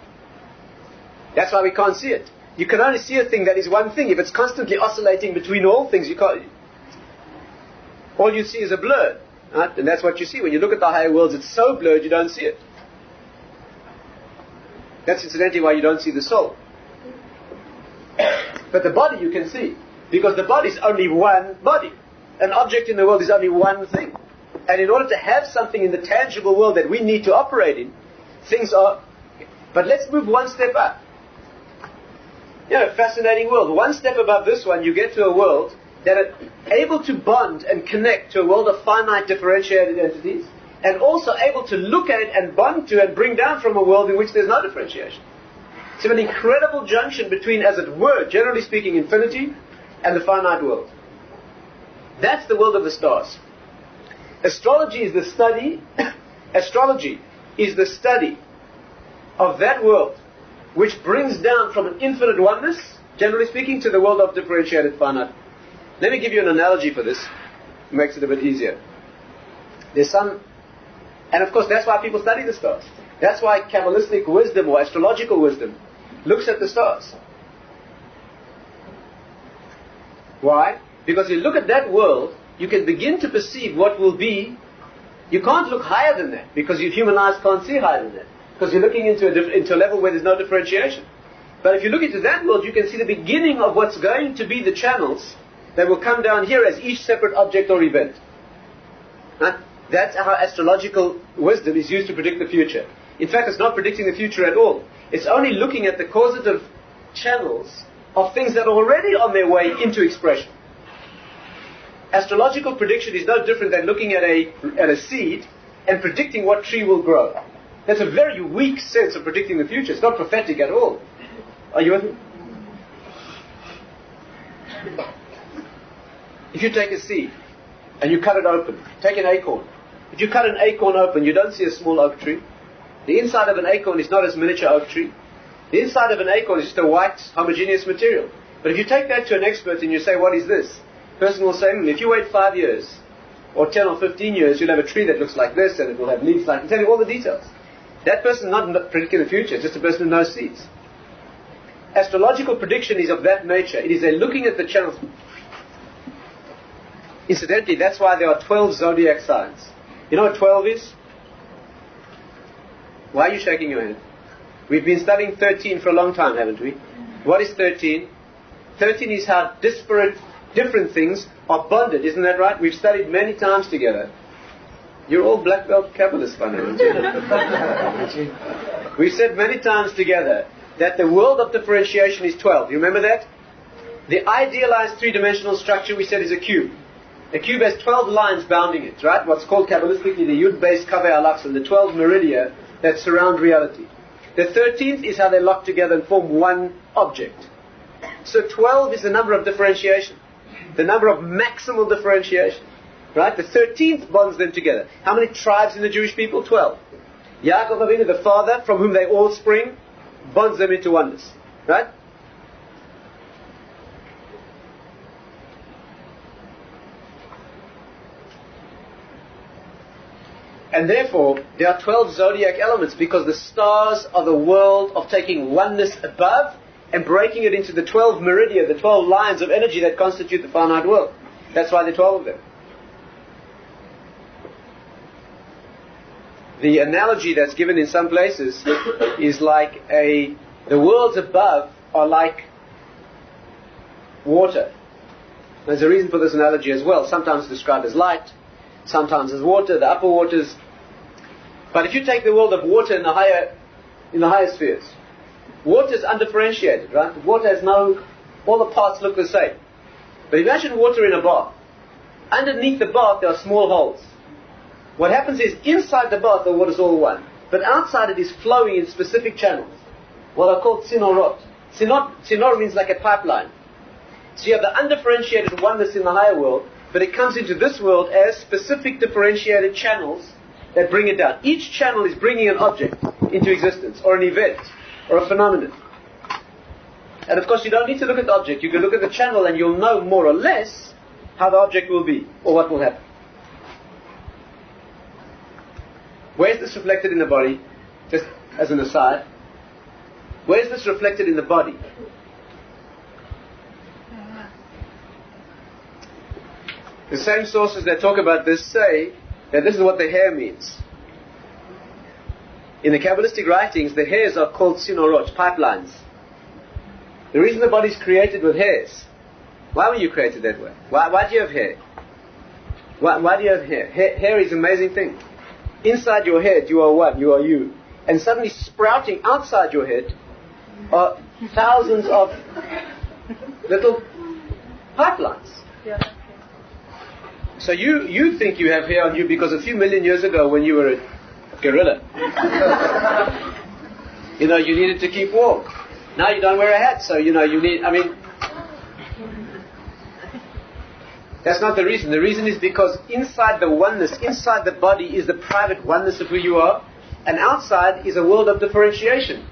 That's why we can't see it. You can only see a thing that is one thing. If it's constantly oscillating between all things, you can't. All you see is a blur. Right? And that's what you see. When you look at the higher worlds, it's so blurred you don't see it. That's incidentally why you don't see the soul. But the body you can see. Because the body is only one body. An object in the world is only one thing. And in order to have something in the tangible world that we need to operate in, things are... But let's move one step up. Fascinating world. One step above this one, you get to a world that are able to bond and connect to a world of finite differentiated entities, and also able to look at it and bond to and bring down from a world in which there's no differentiation. So an incredible junction between, as it were, generally speaking, infinity and the finite world. That's the world of the stars. Astrology is the study of that world which brings down from an infinite oneness, generally speaking, to the world of differentiated finite. Let me give you an analogy for this. It makes it a bit easier. And of course that's why people study the stars. That's why Kabbalistic wisdom or astrological wisdom looks at the stars. Why? Because you look at that world, you can begin to perceive what will be. You can't look higher than that, because your human eyes can't see higher than that, because you're looking into a level where there's no differentiation. But if you look into that world, you can see the beginning of what's going to be the channels that will come down here as each separate object or event. Right? That's how astrological wisdom is used to predict the future. In fact, it's not predicting the future at all. It's only looking at the causative channels of things that are already on their way into expression. Astrological prediction is no different than looking at a seed and predicting what tree will grow. That's a very weak sense of predicting the future. It's not prophetic at all. Are you with me? If you take a seed and you cut it open, take an acorn. If you cut an acorn open, you don't see a small oak tree. The inside of an acorn is not a miniature oak tree. The inside of an acorn is just a white, homogeneous material. But if you take that to an expert and you say, what is this? The person will say, if you wait 5 years, or 10 or 15 years, you'll have a tree that looks like this, and it will have leaves like this. Tell you all the details. That person is not predicting the future, it's just a person who knows seeds. Astrological prediction is of that nature. It is a looking at the channels. Incidentally, that's why there are 12 zodiac signs. You know what 12 is? Why are you shaking your head? We've been studying 13 for a long time, haven't we? What is 13? 13 is how different things are bonded, isn't that right? We've studied many times together. You're all black belt Kabbalists by now, aren't you? We've said many times together that the world of differentiation is 12. You remember that? The idealized three-dimensional structure we said is a cube. A cube has 12 lines bounding it, right? What's called Kabbalistically the Yud-based Kaveh Alachs, and the 12 meridia that surround reality. The 13th is how they lock together and form one object. So 12 is the number of differentiation, the number of maximal differentiation, right? The 13th bonds them together. How many tribes in the Jewish people? 12. Yaakov Avinu, the father from whom they all spring, bonds them into oneness, right? And therefore, there are 12 zodiac elements, because the stars are the world of taking oneness above and breaking it into the 12 meridia, the 12 lines of energy that constitute the finite world. That's why there are 12 of them. The analogy that's given in some places is like the worlds above are like water. There's a reason for this analogy as well. Sometimes it's described as light, sometimes as water, the upper waters. But if you take the world of water in the higher spheres, water is undifferentiated, right? Water has all the parts look the same. But imagine water in a bath. Underneath the bath there are small holes. What happens is, inside the bath the water is all one, but outside it is flowing in specific channels, what are called tzinorot. Tzinor means like a pipeline. So you have the undifferentiated oneness in the higher world, but it comes into this world as specific differentiated channels that bring it down. Each channel is bringing an object into existence, or an event, or a phenomenon. And of course you don't need to look at the object, you can look at the channel and you'll know more or less how the object will be, or what will happen. Where is this reflected in the body? Just as an aside. Where is this reflected in the body? The same sources that talk about this say that this is what the hair means. In the Kabbalistic writings, the hairs are called sinorot, pipelines. The reason the body is created with hairs, why were you created that way? Why do you have hair? Why do you have hair? Hair is an amazing thing. Inside your head, you are one, you are you. And suddenly sprouting outside your head are thousands of little pipelines. Yeah. So you think you have hair on you because a few million years ago when you were a gorilla, you needed to keep warm. Now you don't wear a hat, so you need, that's not the reason. The reason is because inside the oneness, inside the body is the private oneness of who you are, and outside is a world of differentiation.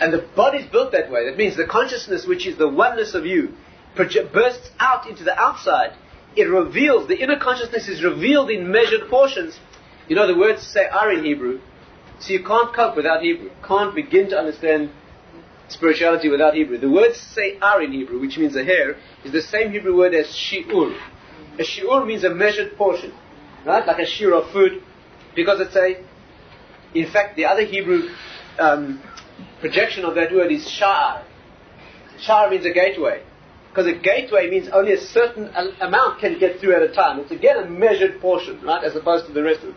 And the body is built that way. That means the consciousness, which is the oneness of you, bursts out into the outside. It reveals, the inner consciousness is revealed in measured portions. The words say are in Hebrew, so you can't cope without Hebrew. Can't begin to understand spirituality without Hebrew. The word say are in Hebrew, which means a hair, is the same Hebrew word as shi'ur. A shi'ur means a measured portion, right? Like a shear of food, because in fact, the other Hebrew projection of that word is sha'ar. Sha'ar means a gateway, because a gateway means only a certain amount can get through at a time. It's again a measured portion, right, as opposed to the rest of it.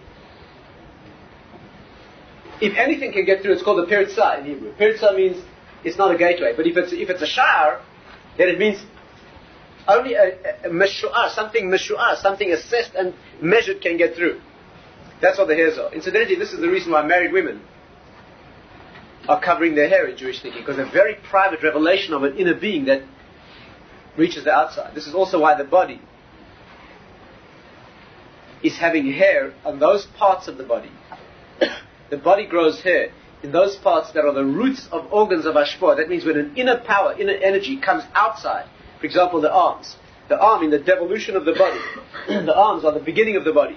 If anything can get through, it's called a peritzah in Hebrew. Peritzah means it's not a gateway, but if it's a sha'ar, then it means only a meshu'ar, something assessed and measured can get through. That's what the hairs are. Incidentally, this is the reason why married women are covering their hair in Jewish thinking, because a very private revelation of an inner being that reaches the outside. This is also why the body is having hair on those parts of the body. The body grows hair in those parts that are the roots of organs of Ashpor. That means when an inner power, inner energy comes outside, for example, the arms. The arm in the devolution of the body. The arms are the beginning of the body.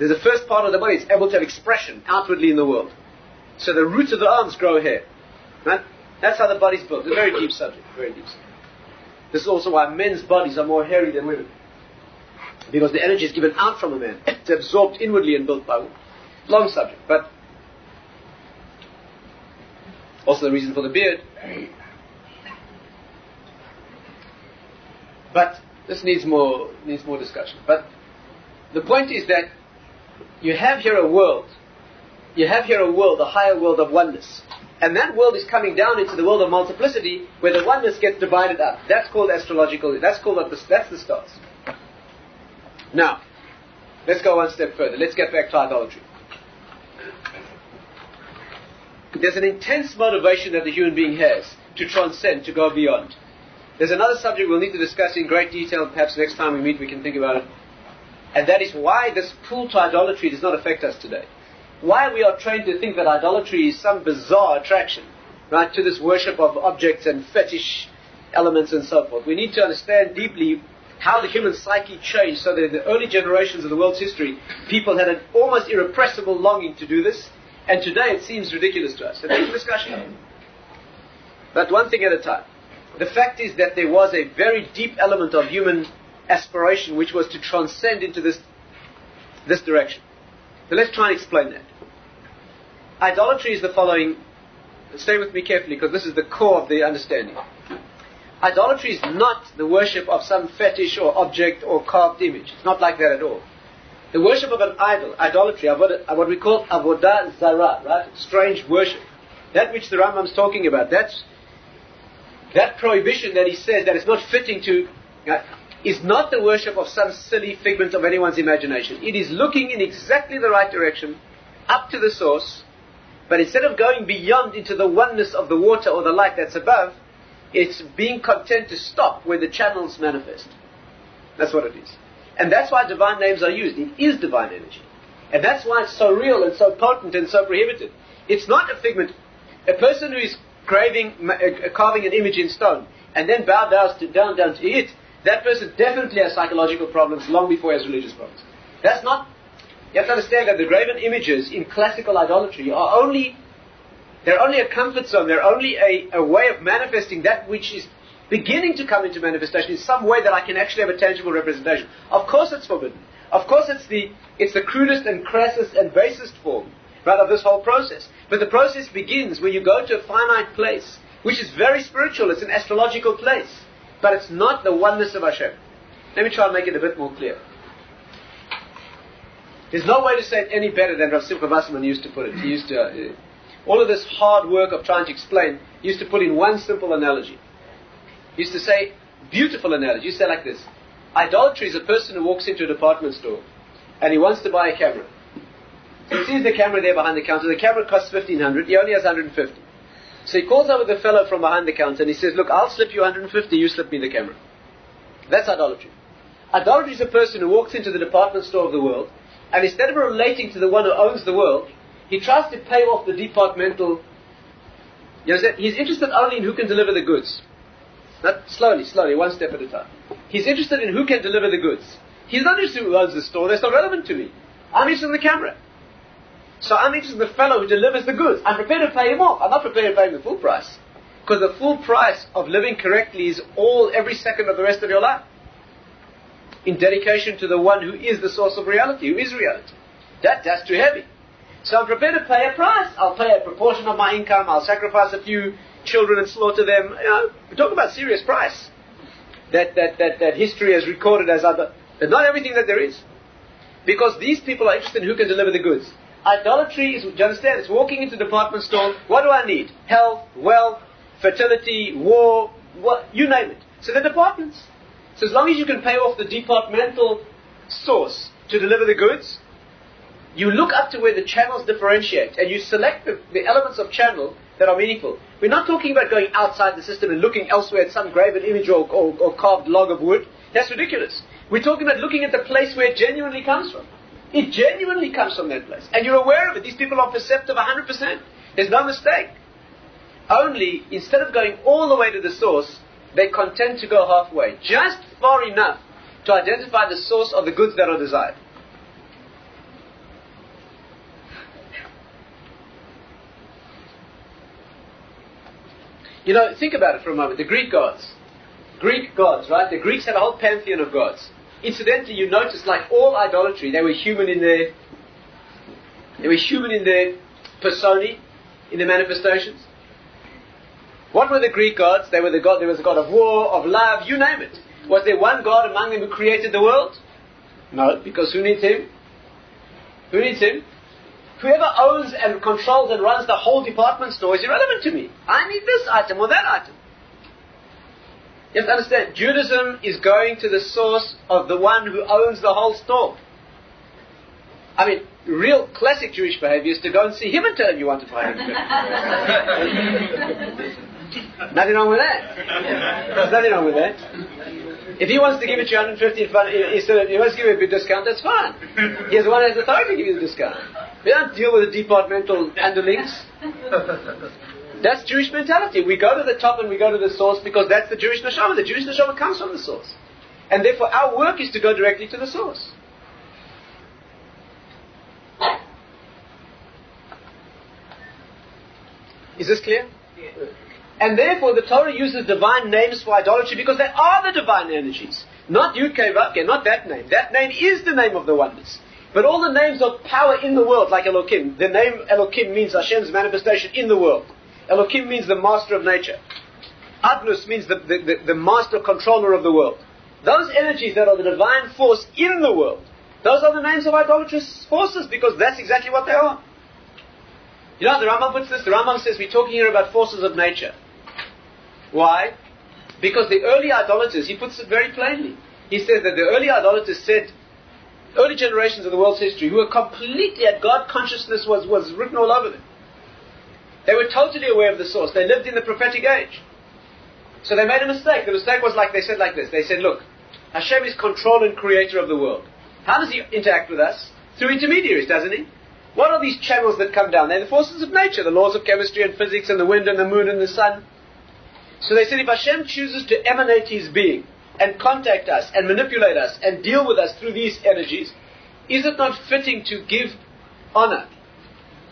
There's the first part of the body, it's able to have expression outwardly in the world. So the roots of the arms grow hair. Right? That's how the body's built. It's a very deep subject. Very deep subject. This is also why men's bodies are more hairy than women. Because the energy is given out from a man. It's absorbed inwardly and built by women. Long subject, but also the reason for the beard. But this needs more discussion. But the point is that you have here a world. You have here a world, a higher world of oneness. And that world is coming down into the world of multiplicity, where the oneness gets divided up. That's called astrological. That's the stars. Now, let's go one step further. Let's get back to idolatry. There's an intense motivation that the human being has to transcend, to go beyond. There's another subject we'll need to discuss in great detail. Perhaps next time we meet we can think about it. And that is why this pull to idolatry does not affect us today. Why we are trained to think that idolatry is some bizarre attraction, right, to this worship of objects and fetish elements and so forth. We need to understand deeply how the human psyche changed so that in the early generations of the world's history, people had an almost irrepressible longing to do this, and today it seems ridiculous to us. And there's a discussion. But one thing at a time. The fact is that there was a very deep element of human aspiration which was to transcend into this direction. So let's try and explain that. Idolatry is the following. Stay with me carefully because this is the core of the understanding. Idolatry is not the worship of some fetish or object or carved image. It's not like that at all. The worship of an idol, idolatry, what we call avodah zarah, right? Strange worship. That which the Rambam is talking about, that prohibition that he says that it's not fitting to, is not the worship of some silly figment of anyone's imagination. It is looking in exactly the right direction, up to the source, but instead of going beyond into the oneness of the water or the light that's above, it's being content to stop where the channels manifest. That's what it is. And that's why divine names are used. It is divine energy. And that's why it's so real and so potent and so prohibited. It's not a figment. A person who is carving an image in stone and then bow down to it, that person definitely has psychological problems long before he has religious problems. That's not... You have to understand that the graven images in classical idolatry are only They're only a comfort zone. They're only a way of manifesting that which is beginning to come into manifestation in some way that I can actually have a tangible representation. Of course it's forbidden. Of course it's the crudest and crassest and basest form, right, of this whole process. But the process begins when you go to a finite place, which is very spiritual. It's an astrological place. But it's not the oneness of Hashem. Let me try and make it a bit more clear. There's no way to say it any better than Rav Simcha Wasserman used to put it. He used to, all of this hard work of trying to explain, he used to put in one simple analogy. He used to say, beautiful analogy. He used to say like this. Idolatry is a person who walks into a department store and he wants to buy a camera. So he sees the camera there behind the counter. The camera costs $1,500. He only has $150. So he calls over the fellow from behind the counter and he says, look, I'll slip you $150, you slip me the camera. That's idolatry. Idolatry is a person who walks into the department store of the world, and instead of relating to the one who owns the world, he tries to pay off the departmental. You understand? He's interested only in who can deliver the goods. Not slowly, one step at a time. He's interested in who can deliver the goods. He's not interested in who owns the store. That's not relevant to me. I'm interested in the camera. So I'm interested in the fellow who delivers the goods. I'm prepared to pay him off. I'm not prepared to pay him the full price. Because the full price of living correctly is every second of the rest of your life. In dedication to the one who is the source of reality, who is reality. That's too heavy. So I'm prepared to pay a price. I'll pay a proportion of my income. I'll sacrifice a few children and slaughter them. We're talking about serious price. That history has recorded as other. But not everything that there is. Because these people are interested in who can deliver the goods. Idolatry is, do you understand? It's walking into the department store. What do I need? Health, wealth, fertility, war, you name it. So the departments. So as long as you can pay off the departmental source to deliver the goods, you look up to where the channels differentiate and you select the elements of channel that are meaningful. We're not talking about going outside the system and looking elsewhere at some graven image or carved log of wood. That's ridiculous. We're talking about looking at the place where it genuinely comes from. It genuinely comes from that place. And you're aware of it. These people are perceptive 100%. There's no mistake. Only, instead of going all the way to the source, they content to go halfway. Just far enough to identify the source of the goods that are desired. You know, think about it for a moment. The Greek gods, right? The Greeks had a whole pantheon of gods. Incidentally, you notice, like all idolatry, they were human in their personae, in their manifestations. What were the Greek gods? There was a god of war, of love, you name it. Was there one God among them who created the world? No, because who needs him? Who needs him? Whoever owns and controls and runs the whole department store is irrelevant to me. I need this item or that item. You have to understand, Judaism is going to the source of the one who owns the whole store. I mean, real classic Jewish behavior is to go and see him and tell him you want to buy him. Nothing wrong with that. There's nothing wrong with that. If he wants to give it to you 150 instead of, he wants to give you a big discount, that's fine. He's the one who has the authority to give you the discount. We don't deal with the departmental underlings. That's Jewish mentality. We go to the top and we go to the source because that's the Jewish neshama. The Jewish neshama comes from the source. And therefore our work is to go directly to the source. Is this clear? Yeah. And therefore the Torah uses divine names for idolatry because they are the divine energies. Not Yud Kei Vav Kei, not that name. That name is the name of the oneness. But all the names of power in the world, like Elokim. The name Elokim means Hashem's manifestation in the world. Elokim means the master of nature. Adnus means the master controller of the world. Those energies that are the divine force in the world, those are the names of idolatrous forces because that's exactly what they are. You know, the Rambam puts this, the Rambam says we're talking here about forces of nature. Why? Because the early idolaters, he puts it very plainly. He says that the early idolaters said, early generations of the world's history, who were completely at God consciousness was written all over them. They were totally aware of the source. They lived in the prophetic age. So they made a mistake. The mistake was like, they said like this. They said, look, Hashem is controller and creator of the world. How does he interact with us? Through intermediaries, doesn't he? What are these channels that come down? They're the forces of nature, the laws of chemistry and physics and the wind and the moon and the sun. So they said if Hashem chooses to emanate his being and contact us and manipulate us and deal with us through these energies, is it not fitting to give honor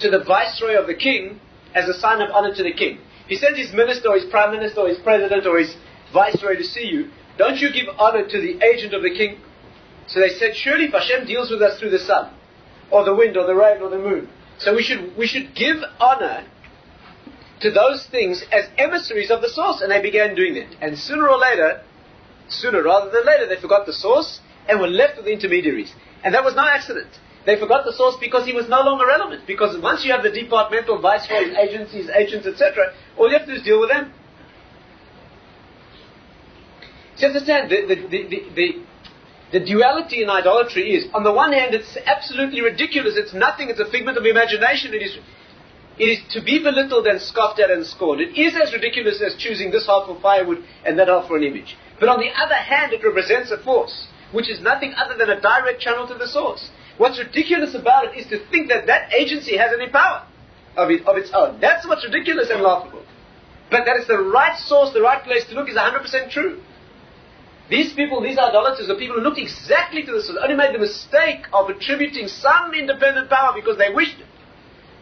to the viceroy of the king as a sign of honor to the king. If he sends his minister or his prime minister or his president or his viceroy to see you, don't you give honor to the agent of the king? So they said, surely if Hashem deals with us through the sun, or the wind, or the rain, or the moon, so we should give honor to those things as emissaries of the source. And they began doing that. And sooner rather than later, they forgot the source and were left with the intermediaries. And that was no accident. They forgot the source because he was no longer relevant. Because once you have the departmental viceroys, agencies, agents, etc., all you have to do is deal with them. So you understand, the duality in idolatry is, on the one hand, it's absolutely ridiculous. It's nothing. It's a figment of imagination. It is to be belittled and scoffed at and scorned. It is as ridiculous as choosing this half for firewood and that half for an image. But on the other hand, it represents a force, which is nothing other than a direct channel to the source. What's ridiculous about it is to think that that agency has any power of its own. That's what's ridiculous and laughable. But that it's the right source, the right place to look is 100% true. These people, these idolaters, are people who looked exactly to the source, only made the mistake of attributing some independent power because they wished it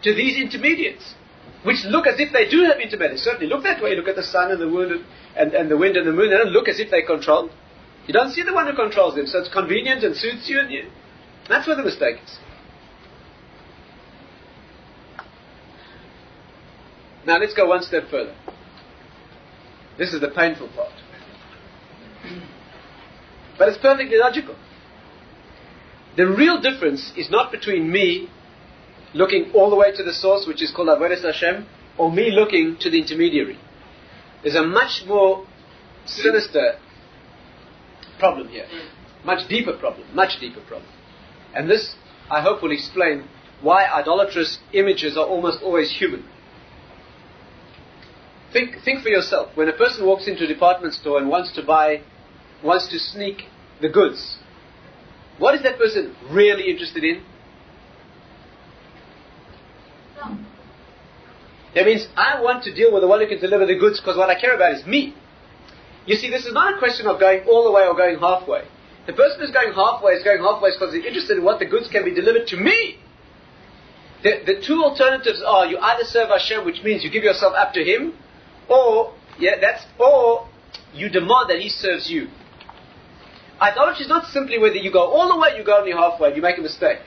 to these intermediates, which look as if they do have intermediates. Certainly look that way. Look at the sun and the wind and the wind and the moon. They don't look as if they control. You don't see the one who controls them, so it's convenient and suits you. That's where the mistake is. Now let's go one step further. This is the painful part. But it's perfectly logical. The real difference is not between me looking all the way to the source, which is called Avodas Hashem, or me looking to the intermediary. There's a much more sinister problem here. Much deeper problem. And this, I hope, will explain why idolatrous images are almost always human. Think for yourself. When a person walks into a department store and wants to sneak the goods, what is that person really interested in? That means I want to deal with the one who can deliver the goods because what I care about is me. You see, this is not a question of going all the way or going halfway. The person who's going halfway is because they're interested in what the goods can be delivered to me. The two alternatives are you either serve Hashem, which means you give yourself up to Him, or you demand that He serves you. Idolatry is not simply whether you go all the way, you go only halfway, you make a mistake.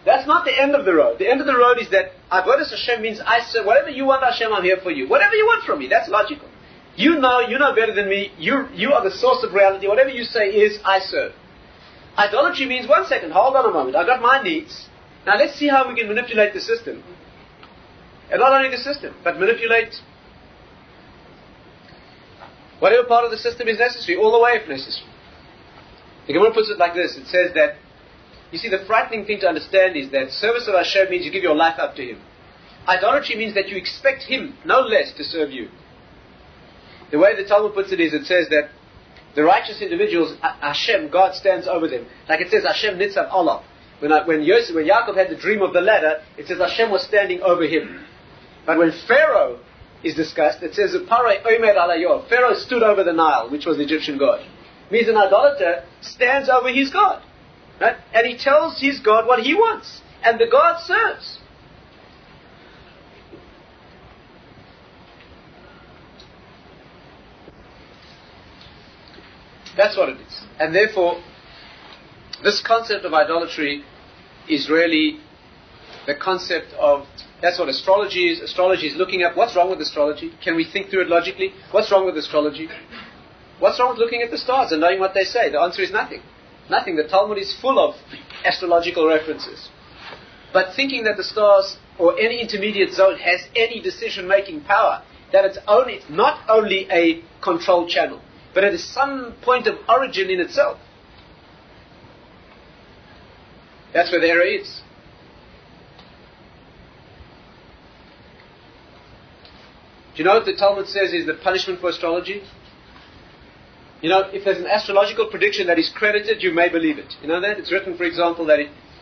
That's not the end of the road. The end of the road is that Avodas Hashem means I serve. Whatever you want, Hashem, I'm here for you. Whatever you want from me, that's logical. You know better than me. You are the source of reality. Whatever you say is, I serve. Idolatry means, one second, hold on a moment. I got my needs. Now let's see how we can manipulate the system. And not only the system, but manipulate whatever part of the system is necessary, all the way if necessary. The Gemara puts it like this. It says that, you see, the frightening thing to understand is that service of Hashem means you give your life up to Him. Idolatry means that you expect Him, no less, to serve you. The way the Talmud puts it is, it says that the righteous individuals, Hashem, God stands over them. Like it says, Hashem nitzav olav. When Yaakov had the dream of the ladder, it says Hashem was standing over him. But when Pharaoh is discussed, it says, Pharaoh stood over the Nile, which was the Egyptian god. It means an idolater stands over his God. Right? And he tells his God what he wants. And the God serves. That's what it is. And therefore, this concept of idolatry is really the concept of, that's what astrology is. Astrology is looking at what's wrong with astrology. Can we think through it logically? What's wrong with astrology? What's wrong with looking at the stars and knowing what they say? The answer is nothing. Nothing. The Talmud is full of astrological references. But thinking that the stars or any intermediate zone has any decision-making power, that it's not only a control channel, but it is some point of origin in itself. That's where the error is. Do you know what the Talmud says is the punishment for astrology? You know, if there's an astrological prediction that is credited, you may believe it. You know that? It's written, for example, that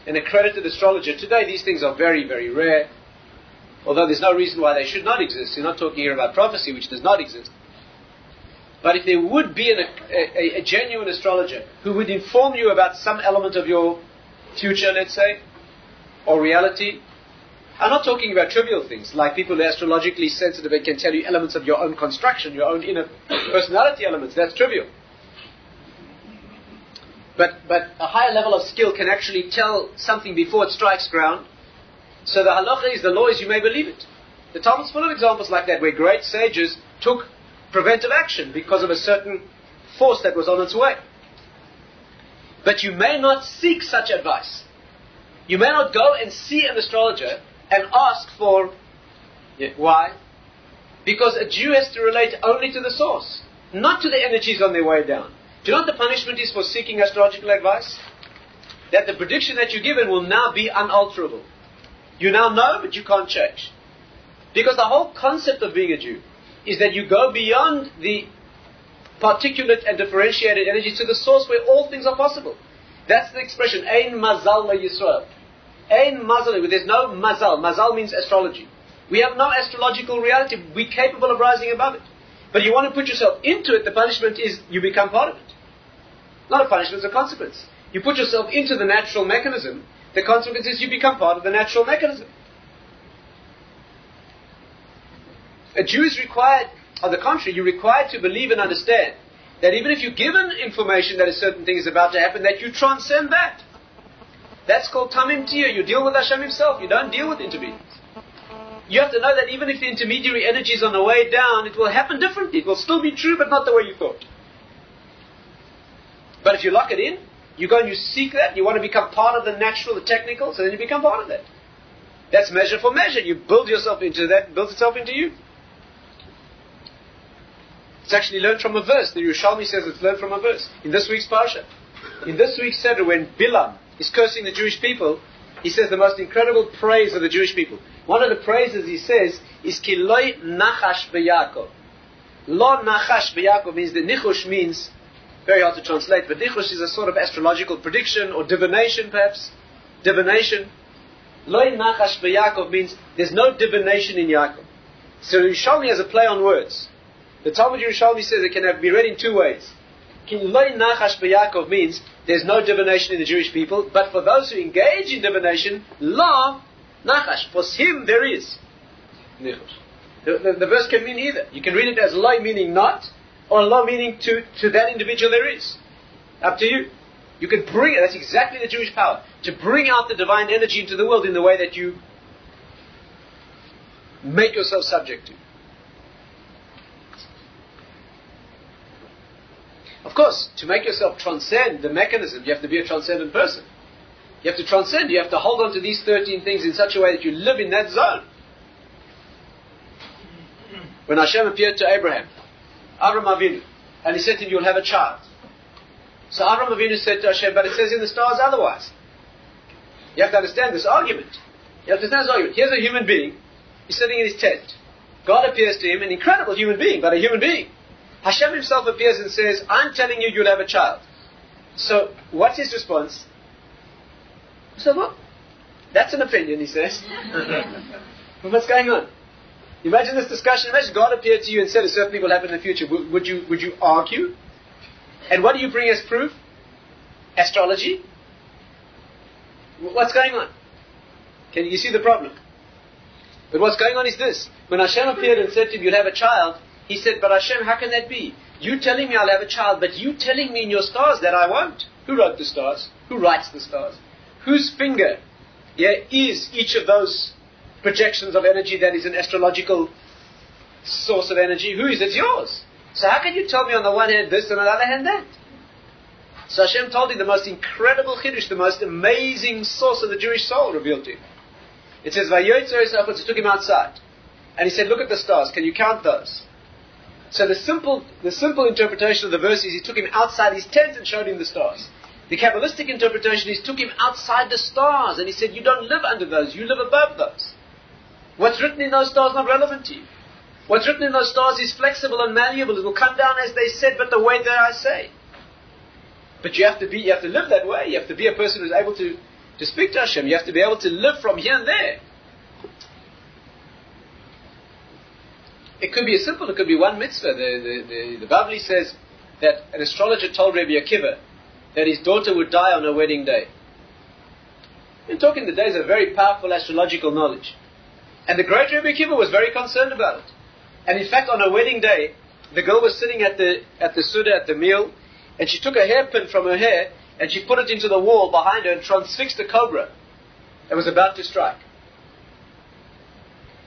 an accredited astrologer, today these things are very, very rare, although there's no reason why they should not exist. You're not talking here about prophecy, which does not exist. But if there would be a genuine astrologer who would inform you about some element of your future, let's say, or reality, I'm not talking about trivial things, like people who are astrologically sensitive and can tell you elements of your own construction, your own inner personality elements. That's trivial. But a higher level of skill can actually tell something before it strikes ground. So the halacha is, the law is, you may believe it. The Talmud's full of examples like that, where great sages took preventive action because of a certain force that was on its way. But you may not seek such advice. You may not go and see an astrologer and ask for... Why? Because a Jew has to relate only to the source, not to the energies on their way down. Do you know what the punishment is for seeking astrological advice? That the prediction that you're given will now be unalterable. You now know, but you can't change. Because the whole concept of being a Jew is that you go beyond the particulate and differentiated energy to the source where all things are possible. That's the expression, Ein Mazal La Yisrael. Ein Mazal, there's no Mazal. Mazal means astrology. We have no astrological reality. We're capable of rising above it. But you want to put yourself into it, the punishment is you become part of it. Not a punishment, it's a consequence. You put yourself into the natural mechanism, the consequence is you become part of the natural mechanism. A Jew is required, on the contrary, you're required to believe and understand that even if you're given information that a certain thing is about to happen, that you transcend that. That's called tamim tiyah. You deal with Hashem himself. You don't deal with intermediaries. You have to know that even if the intermediary energy is on the way down, it will happen differently. It will still be true, but not the way you thought. But if you lock it in, you go and you seek that, you want to become part of the natural, the technical, so then you become part of that. That's measure for measure. You build yourself into that, builds itself into you. It's actually learned from a verse. The Yerushalmi says it's learned from a verse. In this week's Parsha. In this week's Seder, when Bilam is cursing the Jewish people, he says the most incredible praise of the Jewish people. One of the praises he says is Ki loi nachash b'Yaakov. Lo nachash b'Yaakov means that nichush means, very hard to translate, but nichush is a sort of astrological prediction or divination perhaps. Divination. Loi nachash b'Yaakov means there's no divination in Yaakov. So Yerushalmi has a play on words. The Talmud Yerushalmi says it can be read in two ways. Ki loi nachash b'Yaakov means there's no divination in the Jewish people, but for those who engage in divination, lo nachash, for him there is. The verse can mean either. You can read it as lo meaning not, or lo meaning to that individual there is. Up to you. You can bring it, that's exactly the Jewish power, to bring out the divine energy into the world in the way that you make yourself subject to. Of course, to make yourself transcend the mechanism, you have to be a transcendent person. You have to transcend, you have to hold on to these 13 things in such a way that you live in that zone. When Hashem appeared to Abraham, Avram Avinu, and he said to him, you'll have a child. So Avram Avinu said to Hashem, but it says in the stars otherwise. You have to understand this argument. You have to understand this argument. Here's a human being, he's sitting in his tent. God appears to him, an incredible human being, but a human being. Hashem himself appears and says, I'm telling you you'll have a child. So, what's his response? He said, well, that's an opinion, he says. What's going on? Imagine this discussion. Imagine God appeared to you and said a certain thing will happen in the future. Would you argue? And what do you bring as proof? Astrology? What's going on? Can you see the problem? But what's going on is this. When Hashem appeared and said to him, you'll have a child, he said, but Hashem, how can that be? You telling me I'll have a child, but you telling me in your stars that I won't. Who wrote the stars? Who writes the stars? Whose finger is each of those projections of energy that is an astrological source of energy? Who is it? It's yours. So how can you tell me on the one hand this and on the other hand that? So Hashem told him the most incredible chiddush, the most amazing source of the Jewish soul revealed to him. It says, Vayotzer took him outside. And he said, look at the stars, can you count those? So the simple interpretation of the verse is he took him outside his tent and showed him the stars. The Kabbalistic interpretation is took him outside the stars and he said, you don't live under those, you live above those. What's written in those stars is not relevant to you. What's written in those stars is flexible and malleable. It will come down as they said, but the way that I say. But you have to live that way. You have to be a person who's able to speak to Hashem. You have to be able to live from here and there. It could be it could be one mitzvah. The Bavli says that an astrologer told Rabbi Akiva that his daughter would die on her wedding day. We're talking the days of very powerful astrological knowledge. And the great Rabbi Akiva was very concerned about it. And in fact, on her wedding day, the girl was sitting at the Suda, at the meal, and she took a hairpin from her hair, and she put it into the wall behind her and transfixed a cobra that was about to strike.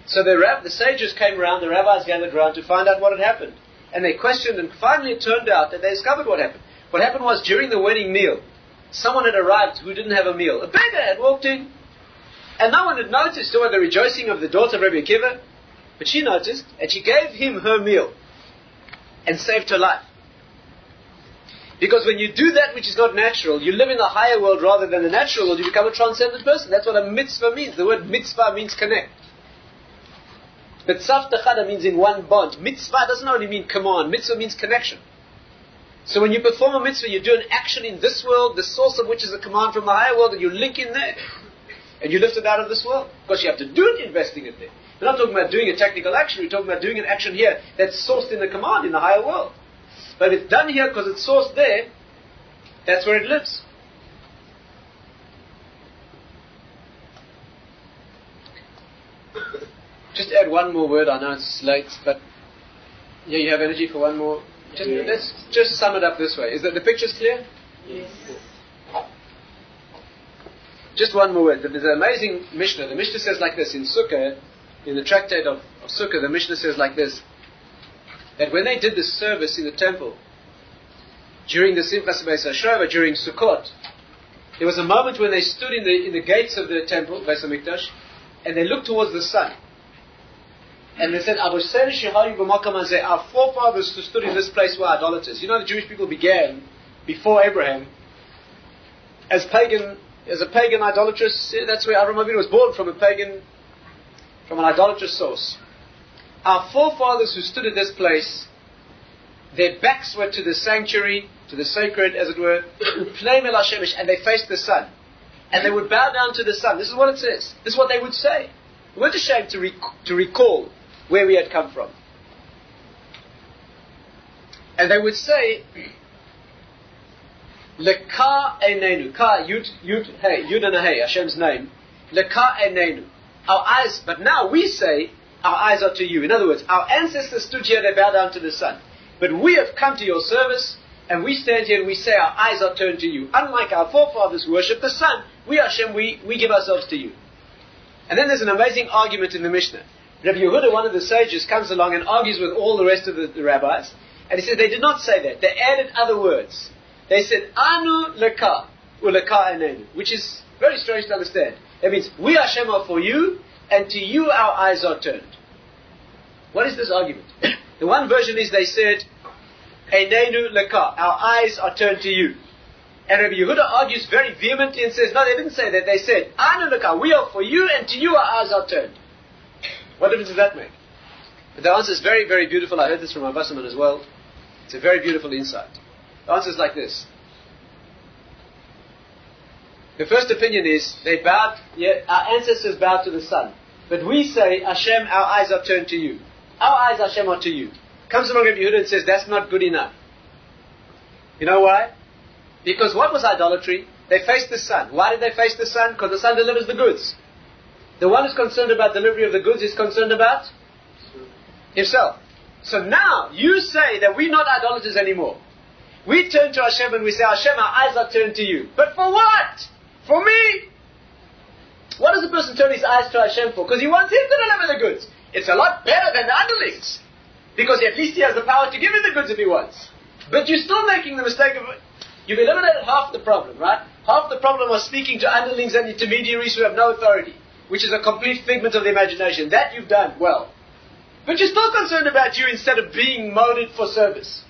So the sages came around, the rabbis gathered around to find out what had happened. And they questioned, and finally it turned out that they discovered what happened. What happened was, during the wedding meal, someone had arrived who didn't have a meal. A beggar had walked in. And no one had noticed the rejoicing of the daughter of Rabbi Akiva. But she noticed, and she gave him her meal and saved her life. Because when you do that which is not natural, you live in the higher world rather than the natural world, you become a transcendent person. That's what a mitzvah means. The word mitzvah means connect. But tzavtachada means in one bond. Mitzvah doesn't only mean command. Mitzvah means connection. So when you perform a mitzvah, you do an action in this world, the source of which is a command from the higher world, and you link in there. And you lift it out of this world. Because you have to do it, investing it there. We're not talking about doing a technical action, we're talking about doing an action here that's sourced in the command in the higher world. But if it's done here because it's sourced there, that's where it lives. Just add one more word. I know it's late, but yeah, you have energy for one more. Let's just sum it up this way. Is that the picture's clear? Yes. Just one more word. There's an amazing Mishnah. The Mishnah says like this in Sukkah, in the tractate of Sukkah, the Mishnah says like this, that when they did the service in the temple, during the Simchas Beis HaShova, during Sukkot, there was a moment when they stood in the gates of the temple, Beis HaMikdash, and they looked towards the sun. And they said, our forefathers who stood in this place were idolaters. You know, the Jewish people began, before Abraham, as a pagan idolatrous. That's where Avraham Avinu was born, from an idolatrous source. Our forefathers who stood at this place, their backs were to the sanctuary, to the sacred, as it were, and they faced the sun. And they would bow down to the sun. This is what it says. This is what they would say. We weren't ashamed to recall where we had come from. And they would say, Leka Einenu, Ka, Yud and Hey, Hashem's name, Leka Einenu, our eyes, but now we say, our eyes are to you. In other words, our ancestors stood here, they bowed down to the sun. But we have come to your service, and we stand here and we say our eyes are turned to you. Unlike our forefathers who worship the sun, we Hashem, we give ourselves to you. And then there's an amazing argument in the Mishnah. Rabbi Yehuda, one of the sages, comes along and argues with all the rest of the rabbis. And he says they did not say that. They added other words. They said, Anu leka, or leka enenu, which is very strange to understand. That means, we Hashem are for you, and to you our eyes are turned. What is this argument? The one version is they said, Einenu leka, our eyes are turned to you. And Rabbi Yehuda argues very vehemently and says, no, they didn't say that. They said, Anu leka, we are for you, and to you our eyes are turned. What difference does that make? But the answer is very, very beautiful. I heard this from Abbasaman as well. It's a very beautiful insight. The answer is like this. The first opinion is, our ancestors bowed to the sun. But we say, Hashem, our eyes are turned to you. Our eyes, Hashem, are to you. Comes along Rabbi Yehuda and says, that's not good enough. You know why? Because what was idolatry? They faced the sun. Why did they face the sun? Because the sun delivers the goods. The one who's concerned about delivery of the goods is concerned about himself. So now, you say that we're not idolaters anymore. We turn to Hashem and we say, Hashem, our eyes are turned to you. But for what? For me? What does a person turn his eyes to Hashem for? Because he wants him to deliver the goods. It's a lot better than the underlings. Because at least he has the power to give you the goods if he wants. But you're still making the mistake of it. You've eliminated half the problem, right? Half the problem was speaking to underlings and intermediaries who have no authority, which is a complete figment of the imagination. That you've done well. But you're still concerned about you instead of being molded for service.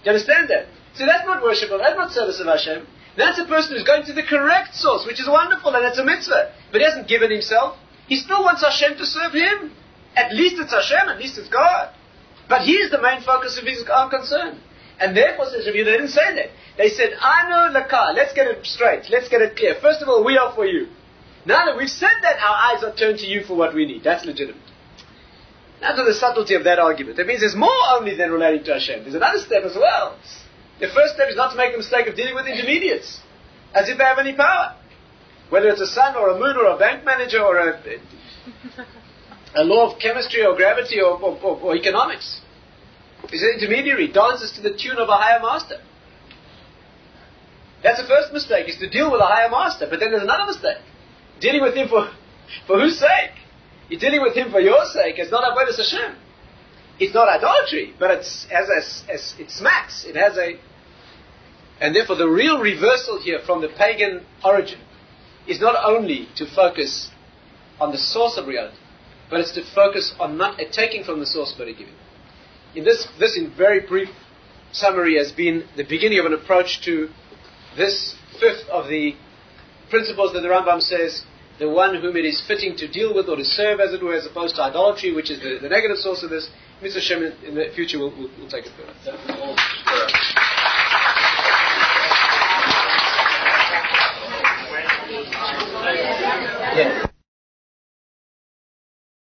Do you understand that? So that's not worship, that's not service of Hashem. That's a person who's going to the correct source, which is wonderful, and it's a mitzvah. But he hasn't given himself. He still wants Hashem to serve him. At least it's Hashem, at least it's God. But he is the main focus of his own concern. And therefore, says Rabbi Yehuda, they didn't say that. They said, Anu laka, let's get it straight, let's get it clear. First of all, we are for you. Now that we've said that, our eyes are turned to you for what we need. That's legitimate. Now to the subtlety of that argument. That means there's more only than relating to Hashem. There's another step as well. The first step is not to make the mistake of dealing with intermediates, as if they have any power. Whether it's a sun or a moon or a bank manager or a law of chemistry or gravity or economics. He's an intermediary, dances to the tune of a higher master. That's the first mistake, is to deal with a higher master. But then there's another mistake. Dealing with him for whose sake? You're dealing with him for your sake. It's not Avodas Hashem. It's not idolatry, but it smacks. It has a... And therefore the real reversal here from the pagan origin is not only to focus on the source of reality, but it's to focus on not taking from the source but giving. In this in very brief summary has been the beginning of an approach to this fifth of the principles that the Rambam says, the one whom it is fitting to deal with or to serve, as it were, as opposed to idolatry, which is the negative source of this. Mr. Shem, in the future, we'll take it further. Yeah.